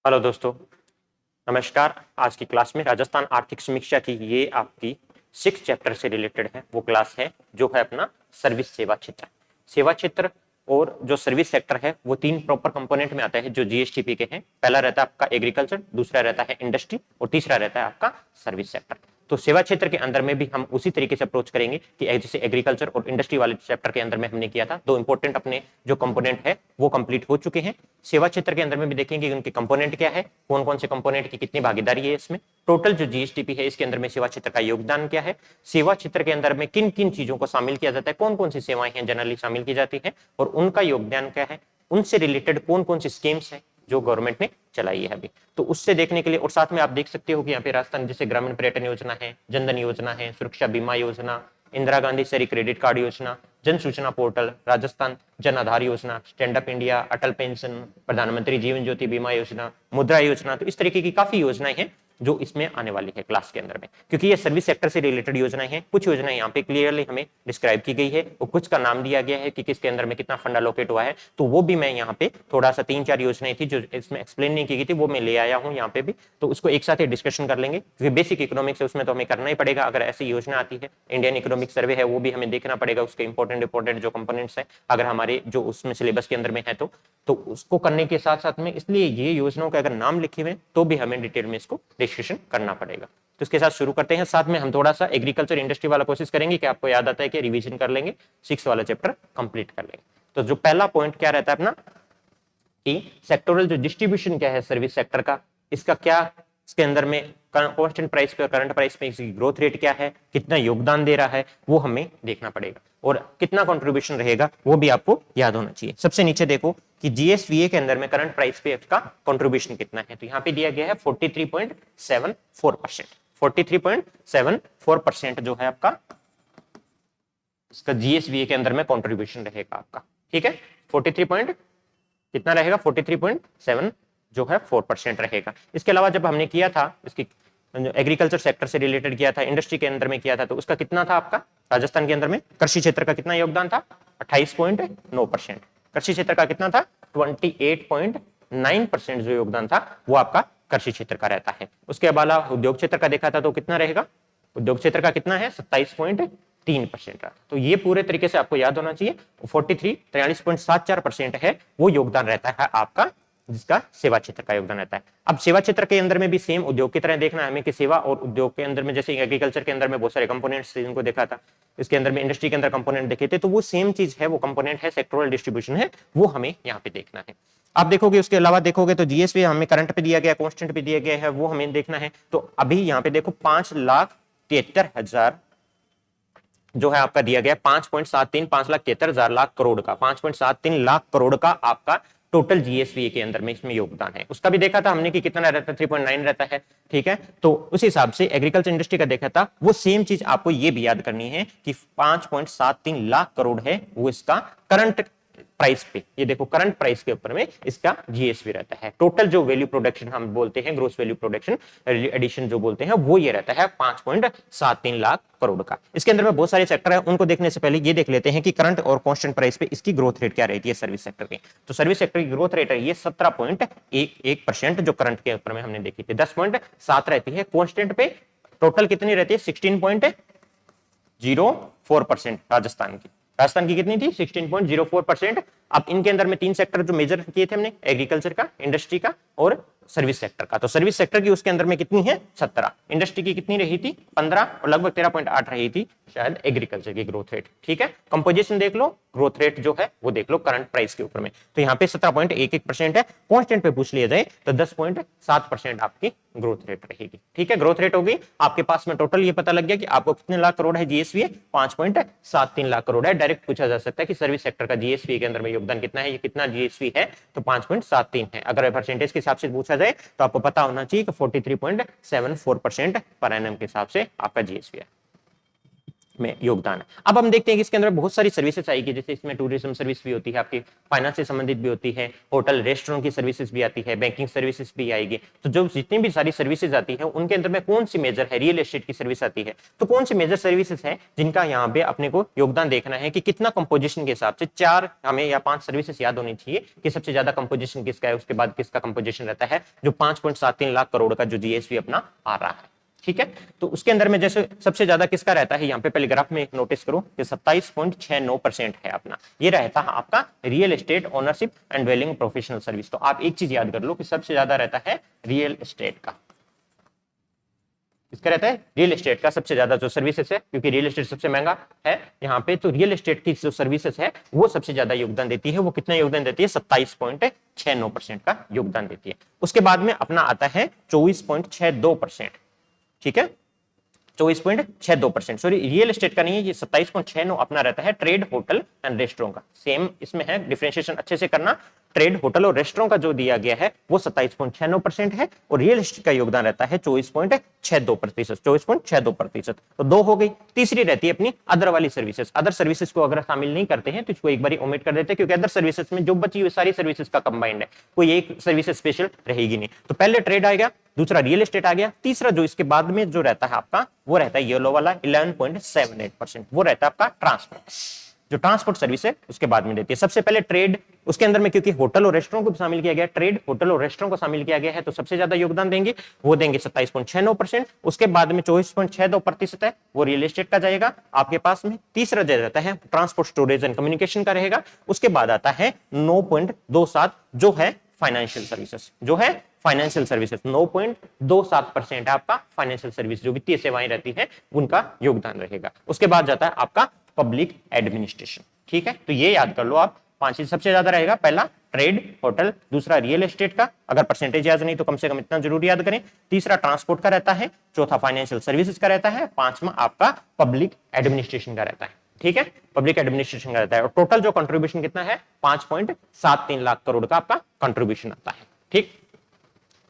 Hello दोस्तों, नमस्कार। आज की क्लास में राजस्थान आर्थिक समीक्षा की ये आपकी 6 चैप्टर से रिलेटेड है वो क्लास है जो है अपना सर्विस सेवा क्षेत्र। सेवा क्षेत्र और जो सर्विस सेक्टर है वो तीन प्रॉपर कंपोनेंट में आता है जो जीएसटीपी के हैं। पहला रहता है आपका एग्रीकल्चर, दूसरा रहता है इंडस्ट्री और तीसरा रहता है आपका सर्विस सेक्टर। तो सेवा क्षेत्र के अंदर में भी हम उसी तरीके से अप्रोच करेंगे कि जैसे एग्रीकल्चर और इंडस्ट्री वाले चैप्टर के अंदर में हमने किया था। दो इंपॉर्टेंट अपने जो कंपोनेंट है वो कंप्लीट हो चुके हैं। सेवा क्षेत्र के अंदर में भी देखेंगे कि उनके कंपोनेंट क्या है, कौन कौन से कंपोनेंट की कितनी भागीदारी है इसमें, टोटल जो जीएसटीपी है इसके अंदर में सेवा क्षेत्र का योगदान क्या है, सेवा क्षेत्र के अंदर में किन किन चीजों को शामिल किया जाता है, कौन कौन सी सेवाएं हैं जनरली शामिल की जाती है और उनका योगदान क्या है, उनसे रिलेटेड कौन कौन सी स्कीम्स है जो गवर्नमेंट ने चलाई है अभी। तो उससे देखने के लिए और साथ में आप देख सकते हो कि यहाँ पे राजस्थान जैसे ग्रामीण पर्यटन योजना है, जनधन योजना है, सुरक्षा बीमा योजना, इंदिरा गांधी शहरी क्रेडिट कार्ड योजना, जन सूचना पोर्टल, राजस्थान जन आधार योजना, स्टैंड अप इंडिया, अटल पेंशन, प्रधानमंत्री जीवन ज्योति बीमा योजना, मुद्रा योजना। तो इस तरीके की काफी योजनाएं हैं जो इसमें आने वाली है क्लास के अंदर में, क्योंकि ये सर्विस सेक्टर से रिलेटेड योजनाएं हैं। कुछ योजनाएं यहाँ पे क्लियरली हमें डिस्क्राइब की गई है और कुछ का नाम दिया गया है कि किसके अंदर में कितना फंड अलोकेट हुआ है। तो वो भी मैं यहाँ पे थोड़ा सा 3-4 योजनाएं थी जो इसमें एक्सप्लेन नहीं की गई थी वो मैं ले आया हूँ यहाँ पे भी। तो उसको एक साथ ही डिस्कशन कर लेंगे क्योंकि बेसिक इकोनॉमिक्स है उसमें तो हमें करना ही पड़ेगा। अगर ऐसी योजना आती है, इंडियन इकोनॉमिक सर्वे है, वो भी हमें देखना पड़ेगा, उसके इंपॉर्टेंट जो कंपोनेंट्स है अगर हमारे जो उसमें सिलेबस के अंदर में है तो उसको करने के साथ साथ में इसलिए ये योजनाओं के अगर नाम लिखे हुए तो भी हमें डिटेल में इसको डिस्कशन करना पड़ेगा। तो इसके साथ शुरू करते हैं। साथ में हम थोड़ा सा एग्रीकल्चर इंडस्ट्री वाला कोशिश करेंगे कि आपको याद आता है कि रिवीजन कर लेंगे, 6 वाला चैप्टर कंप्लीट कर लेंगे। तो जो पहला पॉइंट क्या रहता है अपना कि सेक्टोरल जो डिस्ट्रीब्यूशन क्या है सर्विस सेक्टर का, इसका क्या इसके अंदर में कांस्टेंट प्राइस पे और करंट प्राइस पे इसकी ग्रोथ रेट क्या है, कितना योगदान दे रहा है वो हमें देखना पड़ेगा और कितना कंट्रीब्यूशन रहेगा वो भी आपको याद होना चाहिए। सबसे नीचे देखो कि जीएसवीए के अंदर में करंट प्राइस पे इसका कंट्रीब्यूशन कितना है, तो यहाँ पे दिया गया है 43.74%। 43.74% जो है आपका इसका जीएसवीए के अंदर में कंट्रीब्यूशन रहेगा आपका। ठीक है, 43 पॉइंट कितना रहेगा, 43.7 जो है 4% रहेगा। इसके अलावा जब हमने किया था इसकी एग्रीकल्चर सेक्टर से रिलेटेड किया था, इंडस्ट्री के अंदर में किया था, तो उसका कितना था आपका राजस्थान के अंदर में कृषि क्षेत्र का कितना योगदान था, 28.9%। कृषि क्षेत्र का कितना था, 28.9% जो योगदान था वो आपका कृषि क्षेत्र का रहता है। उसके अलावा उद्योग क्षेत्र का देखा था तो कितना रहेगा, उद्योग क्षेत्र का कितना है 27.3% रहा। तो ये पूरे तरीके से आपको याद होना चाहिए। 43.74% है वो योगदान रहता है आपका, जिसका सेवा क्षेत्र का योगदान रहता है। अब सेवा क्षेत्र के अंदर में भी सेम उद्योग की तरह देखना है हमें कि सेवा और उद्योग के अंदर में जैसे एग्रीकल्चर के अंदर में बहुत सारे कंपोनेंट्स थे जिनको देखा था, इसके अंदर में इंडस्ट्री के अंदर कंपोनेंट देखे थे, तो वो सेम चीज है, वो कंपोनेंट है, सेक्टोरल डिस्ट्रीब्यूशन है, वो हमें यहाँ पे देखना है। आप देखोगे उसके अलावा देखोगे तो जीएसपी हमें करंट पे दिया गया, कांस्टेंट पे दिया गया है, वो हमें देखना है। तो अभी यहाँ पे देखो 5,73,000 जो है आपका दिया गया 5.73 5,73,000 लाख करोड़ का, 5.73 लाख करोड़ का आपका टोटल जीएसवी के अंदर में इसमें योगदान है। उसका भी देखा था हमने कि कितना रहता है, 3.9 रहता है। ठीक है, तो उस हिसाब से एग्रीकल्चर इंडस्ट्री का देखा था, वो सेम चीज आपको ये भी याद करनी है कि 5.73 लाख करोड़ है वो इसका करंट प्राइस पे, ये देखो करंट प्राइस के ऊपर में इसका जीएसवी रहता है। टोटल जो वैल्यू प्रोडक्शन हम बोलते हैं, ग्रोस वैल्यू प्रोडक्शन एडिशन जो बोलते हैं, वो ये रहता है 5.73 लाख करोड़ का। इसके अंदर में बहुत सारे सेक्टर है, उनको देखने से पहले ये देख लेते हैं कि करंट और कांस्टेंट प्राइस पे इसकी ग्रोथ रेट क्या रहती है सर्विस सेक्टर की। तो सर्विस सेक्टर की ग्रोथ रेट है ये 17.11% जो करंट के ऊपर में हमने देखी थी, 10.7 रहती है। कांस्टेंट पे टोटल कितनी रहती है, 16.04% राजस्थान की कितनी थी, 16.04%। अब इनके अंदर में 3 सेक्टर जो मेजर किए थे हमने, एग्रीकल्चर का, इंडस्ट्री का और सर्विस सेक्टर का। तो सर्विस सेक्टर की उसके अंदर में कितनी है 17, इंडस्ट्री की कितनी रही थी 15 और लगभग 13.8 रही थी शायद एग्रीकल्चर की ग्रोथ रेट। ठीक है, कंपोजिशन देख लो, ग्रोथ रेट जो है वो देख लो करंट प्राइस के ऊपर में, तो यहाँ पे 17.11% है। कांस्टेंट पे पूछ लिया जाए तो 10.7% आपकी ग्रोथ रेट रहेगी। ठीक है, ग्रोथ रेट होगी आपके पास में। टोटल ये पता लग गया कि आपको कितने लाख करोड़ है जीएसवी, 5.73 लाख करोड़ है। डायरेक्ट पूछा जा सकता है कि सर्विस सेक्टर का जीएसवी के अंदर में योगदान कितना है, ये कितना जीएसवी है, तो 5.73 है। अगर परसेंटेज के हिसाब से पूछा जाए तो आपको पता होना चाहिए कि 43.74% पर एनएम के हिसाब से आपका जीएसवी है। में योगदान है। अब हम देखते हैं कि इसके अंदर बहुत सारी सर्विसेज आएगी, जैसे इसमें टूरिज्म सर्विस भी होती है, आपकी फाइनेंस से संबंधित भी होती है, होटल रेस्टोरेंट की सर्विसेज भी आती है, बैंकिंग सर्विसेज भी आएगी। तो जो जितनी भी सारी सर्विसेज आती है उनके अंदर में कौन सी मेजर है, रियल एस्टेट की सर्विस आती है, तो कौन सी मेजर सर्विसेज है जिनका यहाँ पे अपने को योगदान देखना है कि कितना कंपोजिशन के हिसाब से, 4 हमें या 5 सर्विसेज याद होनी चाहिए कि सबसे ज्यादा कंपोजिशन किसका है, उसके बाद किसका कंपोजिशन रहता है, जो 5.73 लाख करोड़ का जो जीएसपी अपना आ रहा है। ठीक है, तो उसके अंदर में जैसे सबसे ज्यादा किसका रहता है, यहाँ पे पहले ग्राफ में नोटिस करो कि 27.69% है अपना, ये रहता है आपका real estate ownership and welling professional service. तो आप एक चीज याद कर लो कि सबसे ज्यादा रहता है रियल एस्टेट का, इसका रहता है रियल एस्टेट का सबसे ज्यादा जो सर्विसेज है, क्योंकि रियल एस्टेट सबसे महंगा है यहाँ पे, तो रियल एस्टेट की जो सर्विसेज है वो सबसे ज्यादा योगदान देती है। वो कितना योगदान देती है, 27.69% का योगदान देती है। उसके बाद में अपना आता है 24.62%। ठीक है, 24.62%, सॉरी रियल एस्टेट का नहीं है, ये 27.69 अपना रहता है ट्रेड होटल एंड रेस्टोरेंट का। सेम इसमें है, डिफरेंशिएशन अच्छे से करना, ट्रेड होटल और रेस्टोरेंट का जो दिया गया है वो 27.96% है और रियल एस्टेट का योगदान रहता है 24.62%, 24.62%। तो दो हो गई। तीसरी रहती है अपनी अदर वाली सर्विसेज। अदर सर्विसेज को अगर शामिल नहीं करते हैं तो इसको एक बार ओमिट कर देते हैं, क्योंकि अदर सर्विसेज में जो बची हुई सारी सर्विसेज का कंबाइंड है, कोई एक सर्विसेज स्पेशल रहेगी नहीं। तो पहले ट्रेड आ गया, दूसरा रियल एस्टेट आ गया, तीसरा जो इसके बाद में जो रहता है आपका वो रहता है येलो वाला 11.78%, वो रहता है आपका ट्रांसपोर्ट। जो ट्रांसपोर्ट सर्विस है उसके बाद में देती है। सबसे पहले ट्रेड, उसके अंदर में क्योंकि होटल और रेस्टोरेंट को भी शामिल किया गया, ट्रेड होटल और रेस्टोरेंट को शामिल किया गया है, तो सबसे ज्यादा योगदान देंगे, वो देंगे 27.69%। उसके बाद में 24.62% है वो रियल एस्टेट का जाएगा आपके पास में। तीसरा जो रहता है ट्रांसपोर्ट स्टोरेज एंड कम्युनिकेशन का रहेगा। उसके बाद आता है 9.27 जो है फाइनेंशियल सर्विसेज, जो है फाइनेंशियल सर्विसेज 9.27% आपका फाइनेंशियल सर्विस जो वित्तीय सेवाएं रहती है उनका योगदान रहेगा। उसके बाद जाता है आपका पब्लिक एडमिनिस्ट्रेशन। ठीक है, तो ये याद कर लो आप, 5 चीज सबसे ज्यादा रहेगा, पहला ट्रेड होटल, दूसरा रियल एस्टेट का, अगर परसेंटेज याद नहीं तो कम से कम इतना जरूर याद करें, तीसरा ट्रांसपोर्ट का रहता है, चौथा फाइनेंशियल सर्विसेज का रहता है, पांचवा आपका पब्लिक एडमिनिस्ट्रेशन का रहता है। ठीक है, पब्लिक एडमिनिस्ट्रेशन का रहता है। और टोटल जो कंट्रीब्यूशन कितना है, 5.73 लाख करोड़ का आपका कंट्रीब्यूशन आता है। ठीक,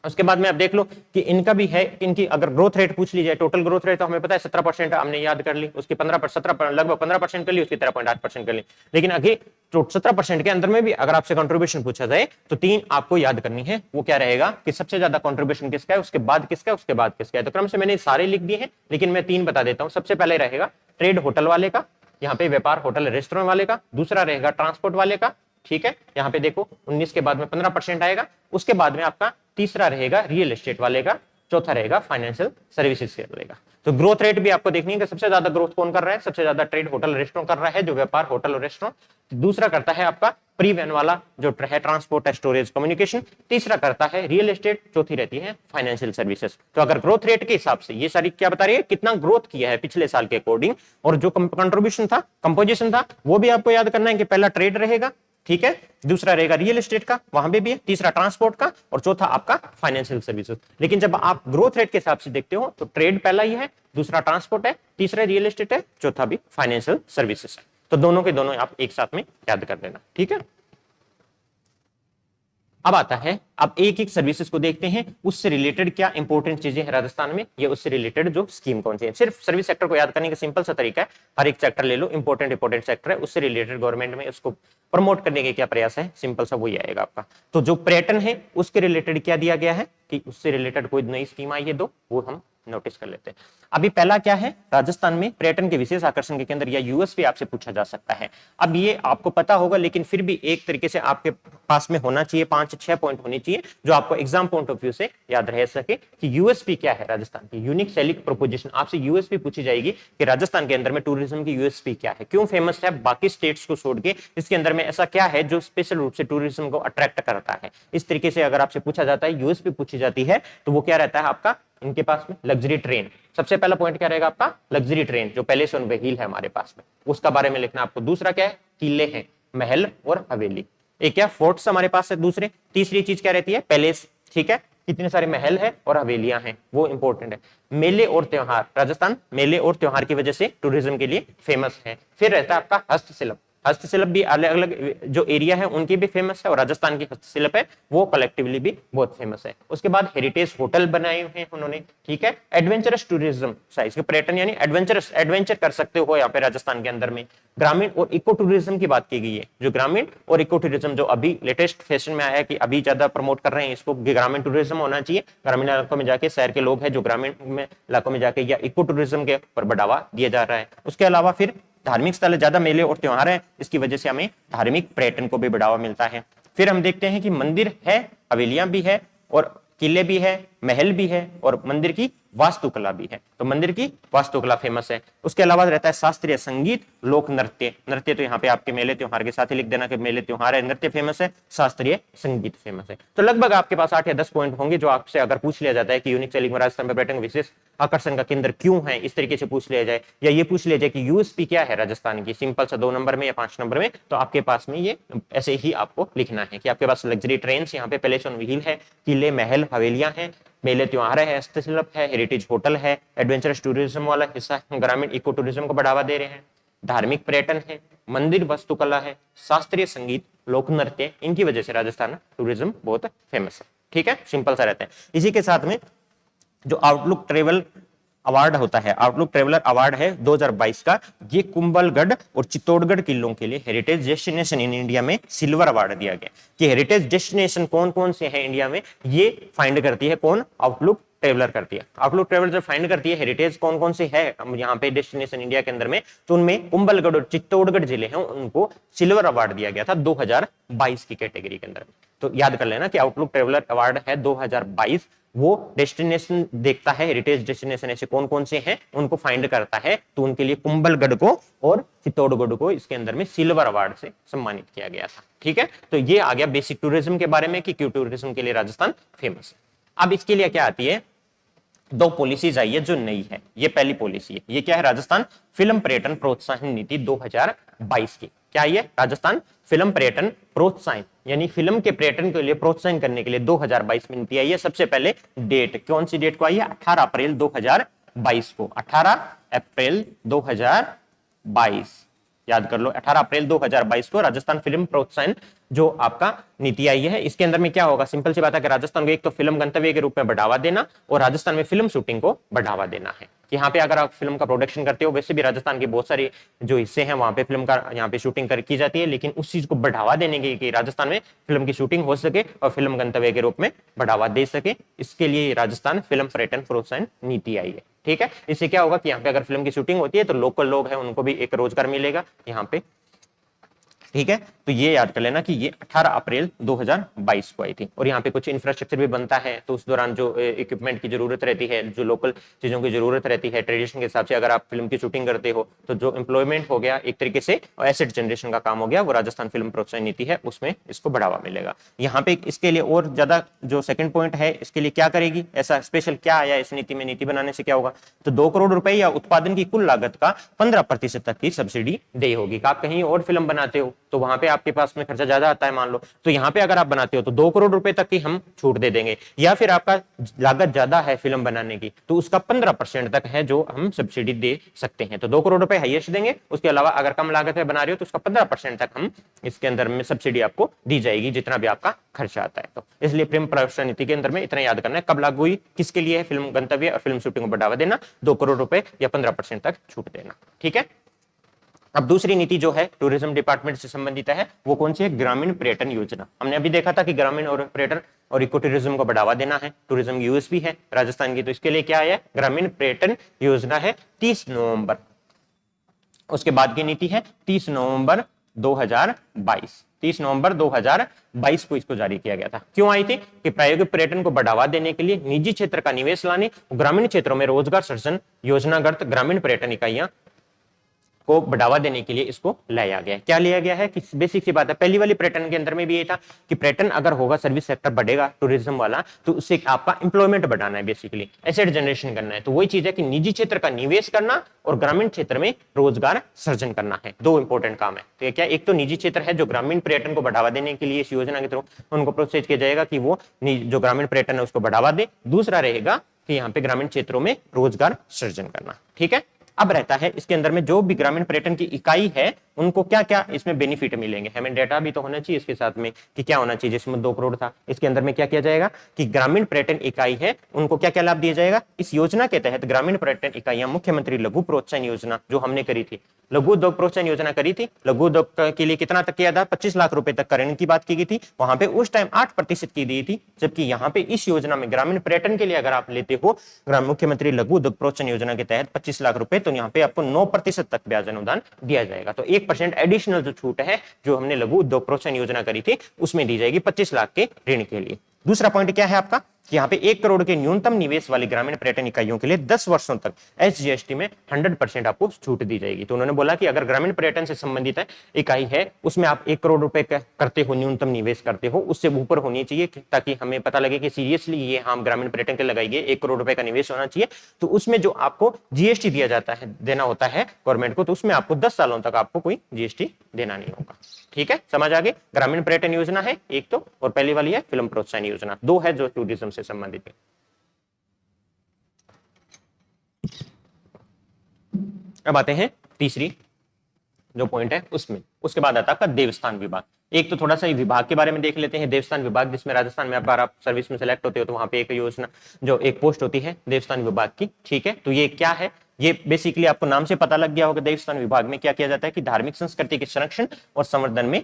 उसके बाद में आप देख लो कि इनका भी है, इनकी अगर ग्रोथ रेट पूछ ली जाए, टोटल ग्रोथ रेट तो हमें पता है 17% हमने याद कर ली, उसकी 17 लगभग 15% कर ली, उसकी 13.8% कर ली। लेकिन अभी 17% के अंदर में भी अगर आपसे कंट्रीब्यूशन पूछा जाए तो 3 आपको याद करनी है। वो क्या रहेगा कि सबसे ज्यादा कंट्रीब्यूशन किसका है, उसके बाद किसका है, उसके बाद किसका है। तो क्रम से मैंने सारे लिख दिए हैं, लेकिन मैं 3 बता देता हूं। सबसे पहले रहेगा ट्रेड होटल वाले का, यहाँ पे व्यापार होटल रेस्टोरेंट वाले का। दूसरा रहेगा ट्रांसपोर्ट वाले का। ठीक है, यहाँ पे देखो 19 के बाद में 15% आएगा। उसके बाद में आपका तीसरा रहेगा रियल एस्टेट वाले का, चौथा रहेगा फाइनेंशियल सर्विसेज वाले का। तो ग्रोथ रेट भी आपको देखनी है कि सबसे ज्यादा ग्रोथ कौन कर रहा है, सबसे ज्यादा ट्रेड होटल रेस्टोरेंट कर रहा है, जो व्यापार होटल और रेस्टोरेंट। दूसरा करता है आपका प्री वैन वाला जो है ट्रांसपोर्ट स्टोरेज कम्युनिकेशन। तीसरा करता है रियल एस्टेट, चौथी रहती है फाइनेंशियल सर्विसेज। तो अगर ग्रोथ रेट के हिसाब से ये सारी क्या बता रही है, कितना ग्रोथ किया है पिछले साल के अकॉर्डिंग, और जो कंट्रीब्यूशन था, कंपोजिशन था, वो भी आपको याद करना है कि पहला ट्रेड रहेगा, ठीक है, दूसरा रहेगा रियल एस्टेट का, वहां पे भी है, तीसरा ट्रांसपोर्ट का, और चौथा आपका फाइनेंशियल सर्विसेज। लेकिन जब आप ग्रोथ रेट के हिसाब से देखते हो तो ट्रेड पहला ही है, दूसरा ट्रांसपोर्ट है, तीसरा रियल एस्टेट है, चौथा भी फाइनेंशियल सर्विसेज है। तो दोनों के दोनों आप एक साथ में याद कर देना। ठीक है, अब आता है, अब एक एक सर्विसेज को देखते हैं, उससे रिलेटेड क्या इंपॉर्टेंट चीजें हैं राजस्थान में, या उससे रिलेटेड जो स्कीम कौन सी है। सिर्फ सर्विस सेक्टर को याद करने का सिंपल सा तरीका है, हर एक सेक्टर ले लो, इंपॉर्टेंट सेक्टर है, उससे रिलेटेड गवर्नमेंट में उसको प्रमोट करने के क्या प्रयास है, सिंपल सा वही आएगा आपका। तो जो पर्यटन है उसके रिलेटेड क्या दिया गया है कि उससे रिलेटेड कोई नई स्कीम आई है, दो वो हम नोटिस कर लेते हैं। अभी पहला क्या है, राजस्थान में पर्यटन के विशेष आकर्षण के केंद्र या यूएसपी आपसे पूछा जा सकता है। अब ये आपको पता होगा, लेकिन फिर भी एक तरीके से आपके पास में होना चाहिए, 5-6 पॉइंट होने चाहिए जो आपको एग्जाम पॉइंट ऑफ व्यू से याद रह सके कि यूएसपी क्या है राजस्थान की, यूनिक सेलिंग प्रोपोजिशन। आपसे यूएसपी पूछी जाएगी कि राजस्थान के अंदर में टूरिज्म की यूएसपी क्या है, क्यों फेमस है बाकी स्टेट्स को छोड़ के, इसके अंदर में ऐसा क्या है जो स्पेशल रूप से टूरिज्म को अट्रैक्ट करता है। इस तरीके से अगर आपसे पूछा जाता है, यूएसपी पूछी जाती है, तो वो क्या रहता है आपका, इनके पास में लग्जरी ट्रेन। सबसे पहला पॉइंट क्या रहेगा आपका, लग्जरी ट्रेन जो पैलेस ऑन व्हील है हमारे पास में, उसका बारे में लिखना आपको। दूसरा क्या है, किले हैं, महल और हवेली। एक क्या फोर्ट्स हमारे पास है दूसरे। तीसरी चीज क्या रहती है, पैलेस। ठीक है, कितने सारे महल है और हवेलियां हैं, वो इंपॉर्टेंट है। मेले और त्योहार, राजस्थान मेले और त्योहार की वजह से टूरिज्म के लिए फेमस है। फिर रहता है आपका हस्तशिल्प, हस्तशिल्प भी अलग अलग जो एरिया है उनकी भी फेमस है, और राजस्थान की हस्तशिल्प है वो कलेक्टिवली भी बहुत फेमस है। उसके बाद हेरिटेज होटल बनाए हुए हैं उन्होंने, ठीक है। एडवेंचरस टूरिज्म साइज के पर्यटन यानी एडवेंचरस, एडवेंचर कर सकते हो यहाँ पे राजस्थान के अंदर में। ग्रामीण और इको टूरिज्म की बात की गई है, जो ग्रामीण और इको टूरिज्म जो अभी लेटेस्ट फैशन में आया है कि अभी ज्यादा प्रमोट कर रहे हैं इसको, ग्रामीण टूरिज्म होना चाहिए। ग्रामीण इलाकों में जाके शहर के लोग हैं जो ग्रामीण में इलाकों में जाके या इको टूरिज्म के ऊपर बढ़ावा दिया जा रहा है। उसके अलावा फिर धार्मिक स्थल, ज्यादा मेले और त्योहार है, इसकी वजह से हमें धार्मिक पर्यटन को भी बढ़ावा मिलता है। फिर हम देखते हैं कि मंदिर है, हवेलियां भी है, और किले भी है, महल भी है, और मंदिर की वास्तुकला भी है। तो मंदिर की वास्तुकला फेमस है। उसके अलावा रहता है शास्त्रीय संगीत, लोक नृत्य। नृत्य तो यहाँ पे आपके मेले त्योहार के साथ ही लिख देना कि मेले त्योहार है, नृत्य फेमस है, शास्त्रीय संगीत फेमस है। तो लगभग आपके पास 8 या 10 पॉइंट होंगे जो आपसे अगर पूछ लिया जाता है कि यूनिक सेलिंग राजस्थान में पर्यटन विशेष आकर्षण का केंद्र क्यों है, इस तरीके से पूछ लिया जाए, या ये पूछ लिया जाए कि यूएसपी क्या है राजस्थान की, सिंपल सा 2 नंबर में या 5 नंबर में, तो आपके पास में ये ऐसे ही आपको लिखना है कि आपके पास लग्जरी ट्रेन यहाँ पे पैलेस ऑन व्हील है, किले, महल, हवेलियां हैं, मेले त्योहार है, हस्तशिल्प है, हेरिटेज होटल है, एडवेंचरस टूरिज्म वाला हिस्सा, ग्रामीण इको टूरिज्म को बढ़ावा दे रहे हैं, धार्मिक पर्यटन है, मंदिर वास्तुकला है, शास्त्रीय संगीत, लोक नृत्य, इनकी वजह से राजस्थान टूरिज्म बहुत फेमस है। ठीक है, सिंपल सा रहता है। इसी के साथ में जो आउटलुक ट्रेवल अवार्ड होता है, आउटलुक ट्रेवलर अवार्ड है 2022 का, ये कुंभलगढ़ और चित्तौड़गढ़ किलों के लिए हेरिटेज डेस्टिनेशन इन इंडिया में सिल्वर अवार्ड दिया गया। कि हेरिटेज डेस्टिनेशन कौन कौन से हैं इंडिया में, ये फाइंड करती है कौन, आउटलुक ट्रेवलर करती है। आउटलुक ट्रेवलर जब फाइंड करती है हेरिटेज कौन कौन से है यहाँ पे डेस्टिनेशन इंडिया के अंदर में, तो उनमें कुंभलगढ़ और चित्तौड़गढ़ जिले हैं, उनको सिल्वर अवार्ड दिया गया था 2022 की कैटेगरी के अंदर। तो याद कर लेना कि आउटलुक ट्रेवलर अवार्ड है 2022, वो डेस्टिनेशन देखता है, हेरिटेज डेस्टिनेशन ऐसे कौन कौन से हैं उनको फाइंड करता है, तो उनके लिए कुंभलगढ़ को और चित्तौड़गढ़ को इसके अंदर में सिल्वर अवार्ड से सम्मानित किया गया था। ठीक है, तो ये आ गया बेसिक टूरिज्म के बारे में कि क्यों टूरिज्म के लिए राजस्थान फेमस है। अब इसके लिए क्या आती है, 2 पॉलिसीज आई है जो नई है। ये पहली पॉलिसी है, ये क्या है, राजस्थान फिल्म पर्यटन प्रोत्साहन नीति 2022 की। क्या ये राजस्थान फिल्म पर्यटन प्रोत्साहन यानी फिल्म के पर्यटन के लिए प्रोत्साहन करने के लिए 2022 में नीति आई है। सबसे पहले डेट कौन सी डेट को आई है, 18 अप्रैल 2022 को, 18 अप्रैल 2022 याद कर लो, 18 अप्रैल 2022 को राजस्थान फिल्म प्रोत्साहन जो आपका नीति आई है। इसके अंदर में क्या होगा, सिंपल सी बात है कि राजस्थान को एक तो फिल्म गंतव्य के रूप में बढ़ावा देना और राजस्थान में फिल्म शूटिंग को बढ़ावा देना है। कि यहाँ पे अगर आप फिल्म का प्रोडक्शन करते हो, वैसे भी राजस्थान के बहुत सारे जो हिस्से हैं वहां पे फिल्म का यहाँ पे शूटिंग की जाती है, लेकिन उस चीज को बढ़ावा देने के कि राजस्थान में फिल्म की शूटिंग हो सके और फिल्म गंतव्य के रूप में बढ़ावा दे सके, इसके लिए राजस्थान फिल्म पर्यटन प्रोत्साहन नीति आई है। ठीक है, इससे क्या होगा कि यहाँ पे अगर फिल्म की शूटिंग होती है तो लोकल लोग हैं उनको भी एक रोजगार मिलेगा यहाँ पे। ठीक है, तो ये याद कर लेना कि ये 18 अप्रैल 2022 को आई थी। और यहाँ पे कुछ इंफ्रास्ट्रक्चर भी बनता है, तो उस दौरान जो इक्विपमेंट की जरूरत रहती है, जो लोकल चीजों की जरूरत रहती है, ट्रेडिशन के हिसाब से अगर आप फिल्म की शूटिंग करते हो तो जो एम्प्लॉयमेंट हो गया एक तरीके से एसेट जनरेशन का काम हो गया, वो राजस्थान फिल्म प्रोत्साहन नीति है उसमें इसको बढ़ावा मिलेगा। यहाँ पे इसके लिए और ज्यादा जो सेकंड पॉइंट है, इसके लिए क्या करेगी, ऐसा स्पेशल क्या आया इस नीति में, नीति बनाने से क्या होगा, तो 2 करोड़ रुपए या उत्पादन की कुल लागत का 15% तक की सब्सिडी दे होगी। आप कहीं और फिल्म बनाते हो तो वहां पे आपके पास में खर्चा ज्यादा आता है मान लो, तो यहाँ पे अगर आप बनाते हो तो 2 करोड़ रुपए तक की हम छूट दे देंगे, या फिर आपका लागत ज्यादा है फिल्म बनाने की तो उसका 15% तक है जो हम सब्सिडी दे सकते हैं। तो 2 करोड़ रुपए हाईएस्ट देंगे, उसके अलावा अगर कम लागत में बना रहे हो तो उसका 15% तक हम इसके अंदर में सब्सिडी आपको दी जाएगी जितना भी आपका खर्चा आता है। तो इसलिए फिल्म प्रोत्साहन नीति के अंदर में इतना याद करना है, कब लागू हुई, किसके लिए है, फिल्म गंतव्य और फिल्म शूटिंग को बढ़ावा देना, 2 करोड़ रुपए या 15% तक छूट देना। ठीक है, अब दूसरी नीति जो है टूरिज्म डिपार्टमेंट से संबंधित है, वो कौन सी है, ग्रामीण पर्यटन योजना। हमने अभी देखा था कि ग्रामीण और पर्यटन और इको टूरिज्म को बढ़ावा देना है, टूरिज्म की यूएसपी है राजस्थान की, तो इसके लिए क्या है, ग्रामीण पर्यटन योजना है 30 नवंबर। उसके बाद की नीति है 30 नवंबर 2022, 30 नवंबर 2022 को इसको जारी किया गया था। क्यों आई थी, कि प्रायोगिक पर्यटन को बढ़ावा देने के लिए निजी क्षेत्र का निवेश लाने, ग्रामीण क्षेत्रों में रोजगार सृजन, योजनागत ग्रामीण पर्यटन इकाइयां को बढ़ावा देने के लिए इसको लाया गया है। क्या लिया गया है कि बेसिक सी बात है, पहली वाली पर्यटन के अंदर में भी ये था कि पर्यटन अगर होगा, सर्विस सेक्टर बढ़ेगा टूरिज्म वाला, तो उससे आपका एम्प्लॉयमेंट बढ़ाना है, बेसिकली एसेट जनरेशन करना है। तो वही चीज है कि निजी क्षेत्र का निवेश करना और ग्रामीण क्षेत्र में रोजगार सृजन करना है, 2 इंपॉर्टेंट काम है। तो क्या, एक तो निजी क्षेत्र है जो ग्रामीण पर्यटन को बढ़ावा देने के लिए इस योजना के थ्रू उनको प्रोत्साहित किया जाएगा कि वो जो ग्रामीण पर्यटन है उसको बढ़ावा दे। दूसरा रहेगा कि यहाँ पे ग्रामीण क्षेत्रों में रोजगार सृजन करना। ठीक है, अब रहता है इसके अंदर में जो भी ग्रामीण पर्यटन की इकाई है उनको क्या क्या इसमें बेनिफिट मिलेंगे, हमें डेटा भी तो होना चाहिए इसके साथ में कि क्या होना चाहिए। जिसमें 2 करोड़ था, इसके अंदर में क्या किया जाएगा कि ग्रामीण पर्यटन इकाई है उनको क्या क्या लाभ दिया जाएगा। इस योजना के तहत ग्रामीण पर्यटन इकाइयां मुख्यमंत्री लघु प्रोत्साहन योजना जो हमने करी थी, लघु उद्योग प्रोत्साहन योजना करी थी, लघु उद्योग के लिए कितना तक किया था, 25 लाख रुपए तक करने की बात की गई थी। वहां पे उस टाइम 8% की दी थी, जबकि यहाँ पे इस योजना में ग्रामीण पर्यटन के लिए अगर आप लेते हो मुख्यमंत्री लघु उद्योग प्रोत्साहन योजना के तहत 25 लाख रुपए, तो यहाँ पे आपको 9% तक ब्याज अनुदान दिया जाएगा। तो 1% एडिशनल जो छूट है जो हमने लघु उद्योग प्रोत्साहन योजना करी थी उसमें दी जाएगी 25 लाख के ऋण के लिए। दूसरा पॉइंट क्या है आपका कि यहाँ पे 1 करोड़ के न्यूनतम निवेश वाली ग्रामीण पर्यटन इकाइयों के लिए 10 वर्षों तक एसजीएसटी में 100% आपको छूट दी जाएगी। तो उन्होंने बोला कि अगर ग्रामीण पर्यटन से संबंधित है इकाई है उसमें आप 1 करोड़ रुपए करते हो, न्यूनतम निवेश करते हो, उससे ऊपर होनी चाहिए ताकि हमें पता लगे कि सीरियसली ये हम ग्रामीण पर्यटन के लगाएंगे, 1 करोड़ रुपए का निवेश होना चाहिए। तो उसमें जो आपको जीएसटी दिया जाता है, देना होता है गवर्नमेंट को, तो उसमें आपको 10 सालों तक आपको कोई जीएसटी देना नहीं होगा। ठीक है, समझ आ गए। ग्रामीण पर्यटन योजना है एक तो, और पहली वाली है फिल्म प्रोत्साहन योजना, 2 है जो टूरिज्म से संबंधित है। अब आते हैं तीसरी जो पॉइंट है उसमें, उसके बाद आता है आपका देवस्थान विभाग। एक तो थोड़ा सा विभाग के बारे में देख लेते हैं। देवस्थान विभाग जिसमें राजस्थान में अगर आप सर्विस में सेलेक्ट होते हो तो वहां पे एक योजना जो एक पोस्ट होती है देवस्थान विभाग की। ठीक है, तो ये क्या है, ये बेसिकली आपको नाम से पता लग गया होगा। देवस्थान विभाग में क्या किया जाता है कि धार्मिक संस्कृति के संरक्षण और संवर्धन में